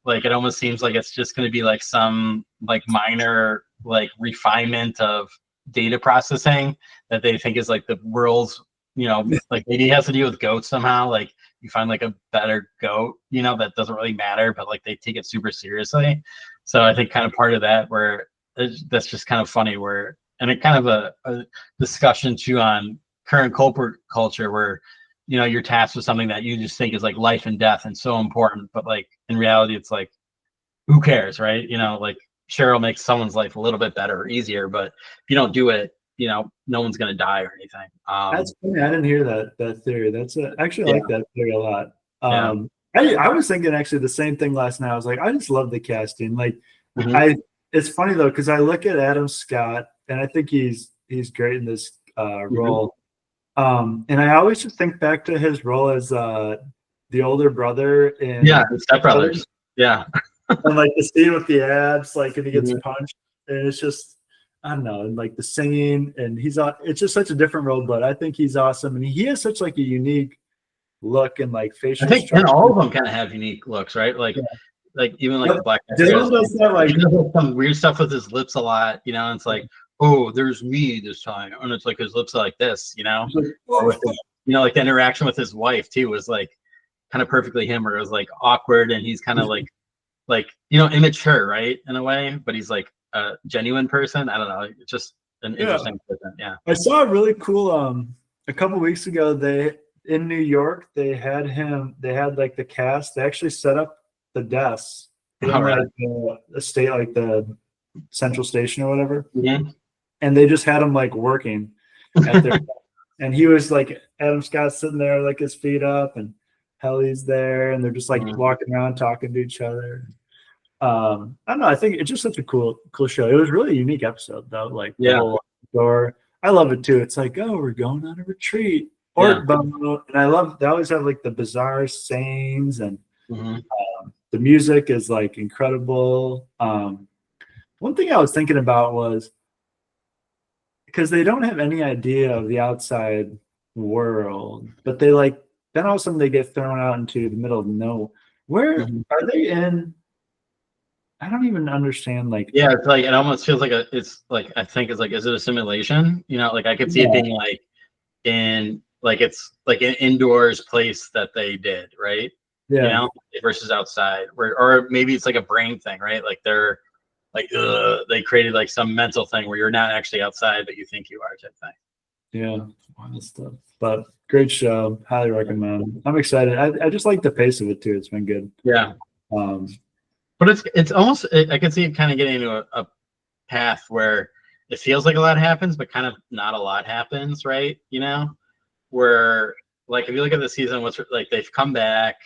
like it almost seems like it's just going to be like some like minor like refinement of data processing that they think is like the world's, you know, like maybe it has to do with goats somehow. Like you find like a better goat, you know, that doesn't really matter, but like they take it super seriously. So I think kind of part of that where that's just kind of funny where, and it kind of a discussion too on current corporate culture where, you know, you're tasked with something that you just think is like life and death and so important, but like in reality, it's like, who cares, right? You know, like Cheryl makes someone's life a little bit better or easier, but if you don't do it, no one's gonna die or anything. That's funny. I didn't hear that theory. Actually, I like that theory a lot. Yeah. I was thinking actually the same thing last night. I was like, I just love the casting. Like, Mhm. it's funny though because I look at Adam Scott and I think he's great in this role. And I always just think back to his role as the older brother in The Step Brothers. Yeah. and like the scene with the abs, like and he gets Mhm. punched, and it's just I don't know, and like the singing, and it's just such a different role, but I think he's awesome, and he has such like a unique look and like I facial think and structure. all of them kind of have unique looks, right? Like even like Yep. the Black Dylan does that like he does some weird stuff with his lips a lot, and it's like, oh, there's me this time, and it's like his lips are like this, or with his, like the interaction with his wife too was like kind of perfectly him, where it was like awkward, and he's kind of like immature, right, in a way, but he's like a genuine person. I don't know, it's just an interesting person. Yeah. I saw a really cool a couple weeks ago in New York they had like the cast, they actually set up the desks in like the state, like the central station or whatever, and they just had him like working at their and he was like Adam Scott sitting there like his feet up and Helly's there and they're just like walking around talking to each other. I don't know, I think it's just such a cool show. It was really a unique episode though, like the whole door. I love it too. It's like, oh, we're going on a retreat or and I love they always have like the bizarre sayings and the music is like incredible. One thing I was thinking about was because they don't have any idea of the outside world, but they like then all of a sudden they get thrown out into the middle of nowhere. Where are they in? I don't even understand. Like, it's like it almost feels like it's like I think it's like, is it a simulation? Like I could see it being like in like it's like an indoors place that they did, right? Yeah. Versus outside, or maybe it's like a brain thing, right? Like they're like they created like some mental thing where you're not actually outside, but you think you are, type thing. Yeah, wild stuff. But great show, highly recommend. I'm excited. I just like the pace of it too. It's been good. Yeah. But it's almost I can see it kind of getting into a path where it feels like a lot happens, but kind of not a lot happens, right? Where like if you look at the season, what's like they've come back,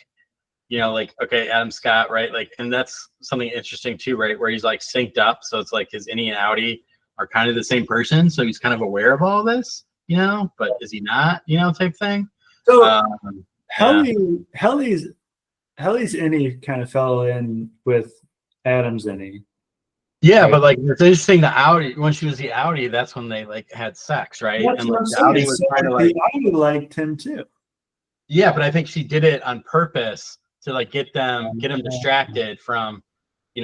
like okay, Adam Scott, right? Like, and that's something interesting too, right? Where he's like synced up, so it's like his innie and outie are kind of the same person, so he's kind of aware of all this, but is he not, type thing. So Helly's innie kind of fell in with Adam's innie. Yeah, right? But like it's interesting, the outie, when she was the outie, that's when they like had sex, right? That's and what like, I'm the saying. outie was kind of like the outie liked him too. Yeah, but I think she did it on purpose to like get him distracted from,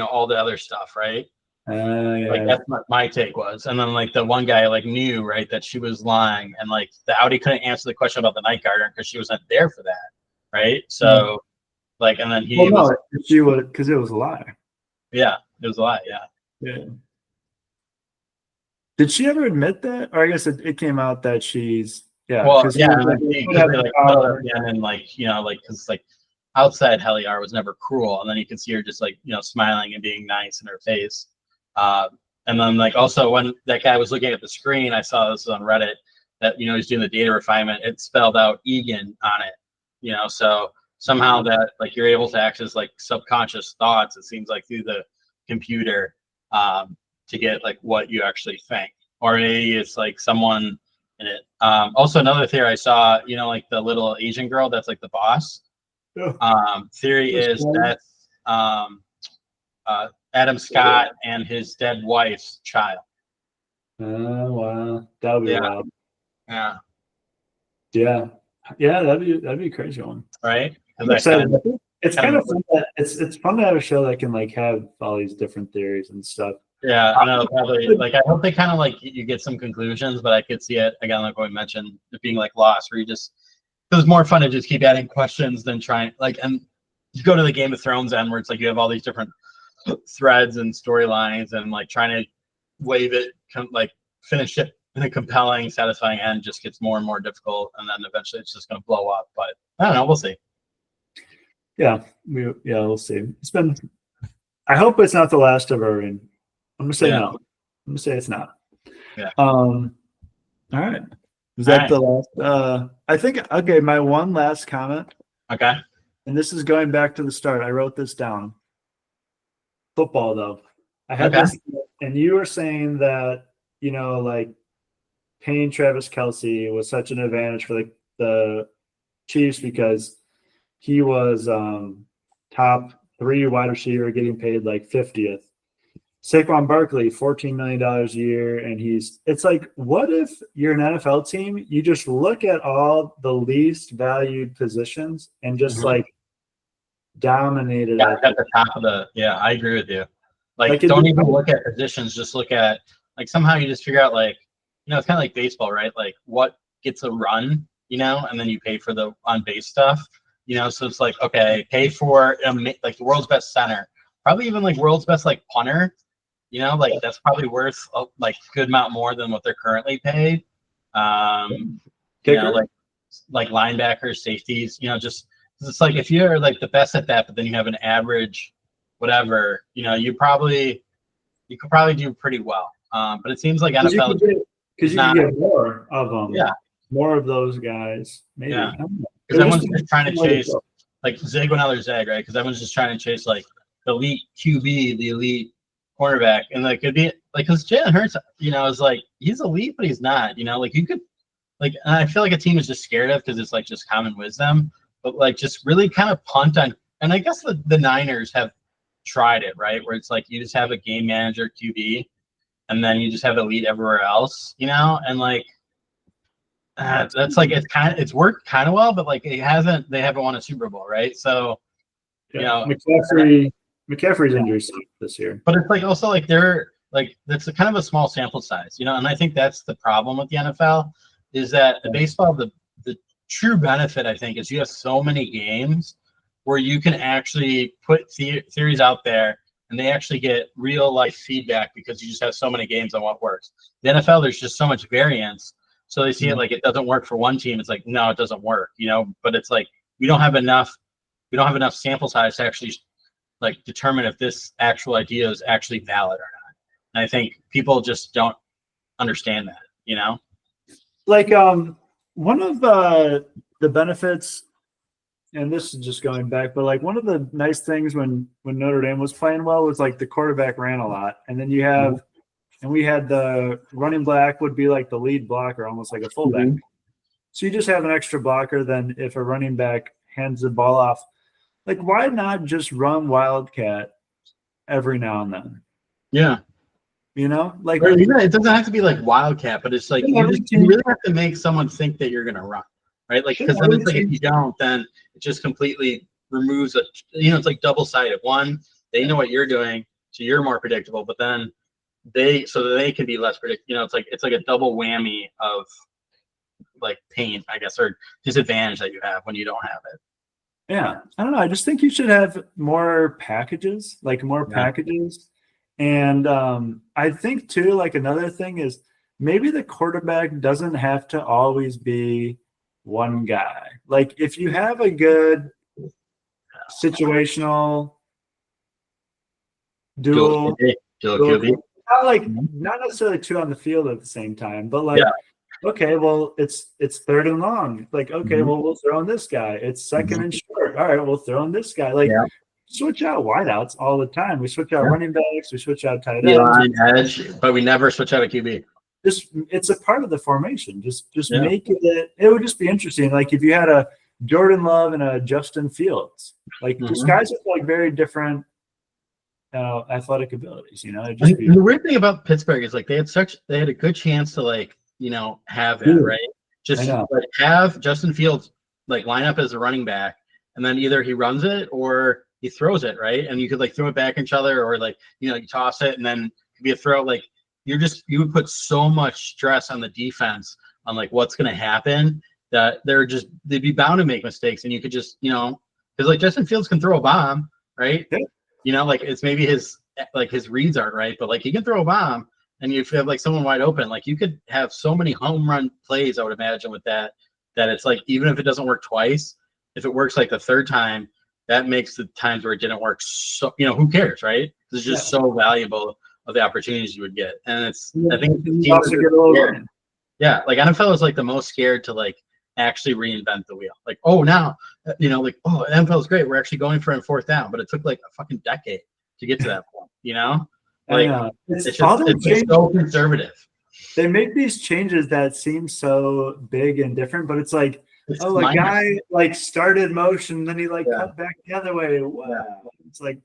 all the other stuff, right? Like that's what my take was. And then like the one guy like knew, right, that she was lying, and like the outie couldn't answer the question about the night garden because she wasn't there for that, right? So like, and then she would, because it was a lie. Yeah, it was a lie. Yeah. Did she ever admit that? Or I guess it came out that she's and like because like outside Heliar was never cruel, and then you can see her just like smiling and being nice in her face. And then like also when that guy was looking at the screen, I saw this on Reddit that he's doing the data refinement. It spelled out Egan on it, so somehow that like you're able to access like subconscious thoughts. It seems like through the computer to get like what you actually think, or maybe it's like someone in it. Also another theory I saw, like the little Asian girl that's like the boss. Theory is that's Adam Scott and his dead wife's child. Oh wow, that would be wild. Yeah. That'd be a crazy one, right? It's kind of fun that it's fun to have a show that can like have all these different theories and stuff. Yeah, I know. Probably like I hope they kind of like you get some conclusions, but I could see it again, like what we mentioned, it being like Lost, where you just it was more fun to just keep adding questions than trying like, and you go to the Game of Thrones end where it's like you have all these different threads and storylines and like trying to wave it, like finish it in a compelling, satisfying end just gets more and more difficult, and then eventually it's just going to blow up. But I don't know, we'll see. We'll see. It's been. I hope it's not the last of our reign. I'm gonna say no. I'm gonna say it's not. Yeah. All right. Was that All the last? I think, okay, my one last comment, Okay. and this is going back to the start. I wrote this down. Football, though. I had Okay. this, and you were saying that, like paying Travis Kelce was such an advantage for the Chiefs because he was top 3 wide receiver getting paid like 50th. Saquon Barkley, $14 million a year, and it's like, what if you're an NFL team, you just look at all the least valued positions and just like dominate it Yeah, at at the top of yeah, I agree with you. Like it don't even look at positions, just look at like somehow you just figure out like, it's kind of like baseball, right? Like what gets a run, and then you pay for the on base stuff, so it's like, okay, pay for like the world's best center, probably even like world's best like punter, like that's probably worth like good amount more than what they're currently paid. Kicker? Like linebackers, safeties, just it's like if you're like the best at that, but then you have an average, whatever, you could probably do pretty well. But it seems like NFL because you can get more of them. Yeah, more of those guys. Maybe. Yeah, because everyone's just trying to chase like zig when others zag, right? Because everyone's just trying to chase like the elite QB, the elite cornerback, and like it'd be like because Jalen Hurts, is like he's elite, but he's not. Like you could like I feel like a team is just scared of because it's like just common wisdom, but like just really kind of punt on. And I guess the Niners have tried it, right? Where it's like you just have a game manager QB, and then you just have elite everywhere else, and like that's like it's worked kind of well, but like they haven't won a Super Bowl, right? So McCaffrey's injury this year, but it's like also like they're like that's kind of a small sample size, and I think that's the problem with the NFL is that the baseball the true benefit I think is you have so many games where you can actually put theories out there and they actually get real life feedback because you just have so many games on what works. The NFL, there's just so much variance. So they see it like it doesn't work for one team. It's like, no, it doesn't work, but it's like we don't have enough sample size to actually like determine if this actual idea is actually valid or not. And I think people just don't understand that, Like one of the benefits, and this is just going back, but like one of the nice things when Notre Dame was playing well was like the quarterback ran a lot. And then you have and we had the running back would be like the lead blocker, almost like a fullback. So you just have an extra blocker than if a running back hands the ball off. Like, why not just run Wildcat every now and then? Yeah. Like it doesn't have to be like Wildcat, but it's like you really have to make someone think that you're gonna run, right? Like because then it's like if you don't, then it just completely removes it's like double-sided. One, they know what you're doing, so you're more predictable, but then they can be less predictable. It's like a double whammy of like pain, I guess, or disadvantage that you have when you don't have it. Yeah, I don't know. I just think you should have more packages, And I think too, like another thing is maybe the quarterback doesn't have to always be one guy. Like if you have a good situational dual QB. Not necessarily 2 on the field at the same time, but like, okay, well, it's 3rd and long. Like, okay, well, we'll throw in this guy. It's 2nd and short. All right, we'll throw in this guy. Like, switch out wideouts all the time. We switch out running backs. We switch out tight ends. Line edge, but we never switch out a QB. It's a part of the formation. Just make it. It would just be interesting. Like if you had a Jordan Love and a Justin Fields, like these guys have like very different athletic abilities. The weird thing about Pittsburgh is like they had a good chance to like have that right. Just like have Justin Fields like line up as a running back, and then either he runs it or he throws it right, and you could like throw it back each other, or like you toss it and then it could be a throw. Like you would put so much stress on the defense on like what's going to happen that they'd be bound to make mistakes, and you could just because like Justin Fields can throw a bomb, right? Like it's maybe his reads aren't right, but like he can throw a bomb, and if you have like someone wide open, like you could have so many home run plays, I would imagine, with that it's like even if it doesn't work twice, if it works like the 3rd time, that makes the times where it didn't work so who cares, right? It's just so valuable of the opportunities you would get, and I think you also get a little Yeah, like NFL is like the most scared to like actually reinvent the wheel. Like, oh, now like, oh, NFL is great. We're actually going for a fourth down, but it took like a fucking decade to get to that point. I Like know. it's all just the it's like so conservative. They make these changes that seem so big and different, but it's like, It's a minor. guy like started motion, then he like Yeah. cut back the other way. Wow. Yeah. It's like,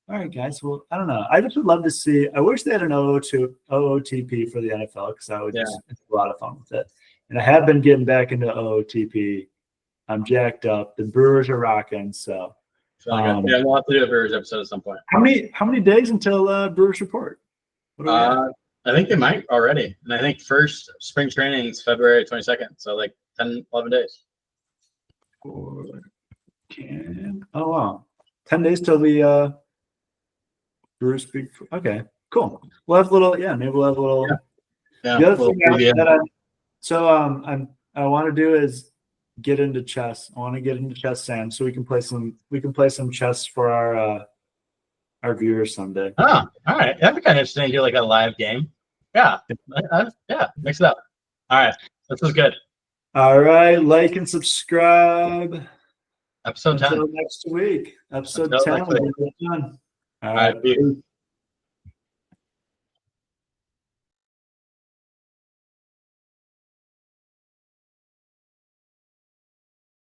all right, guys. Well, I don't know. I just would love to see. I wish they had an OOTP for the NFL because I would just it's a lot of fun with it. And I have been getting back into OOTP. I'm jacked up. The Brewers are rocking. So, Yeah, we'll have to do a Brewers episode at some point. how many days until Brewers report? What do we got? I think they might already, and I think first spring training is February 22nd, so like 10, 11 days. Oh wow, 10 days till the Brewers speak. Okay, cool. We'll have a little. Yeah, maybe we'll have a little. Yeah. The other thing I want to do is get into chess. I want to get into chess, Sam, so we can play some chess for our viewers someday. Oh, all right. That'd be kind of interesting to do like a live game. Yeah. Yeah. Mix it up. All right. This was good. All right. Like and subscribe. Episode 10. Until next week. Episode Until 10. next week. We're done. All right.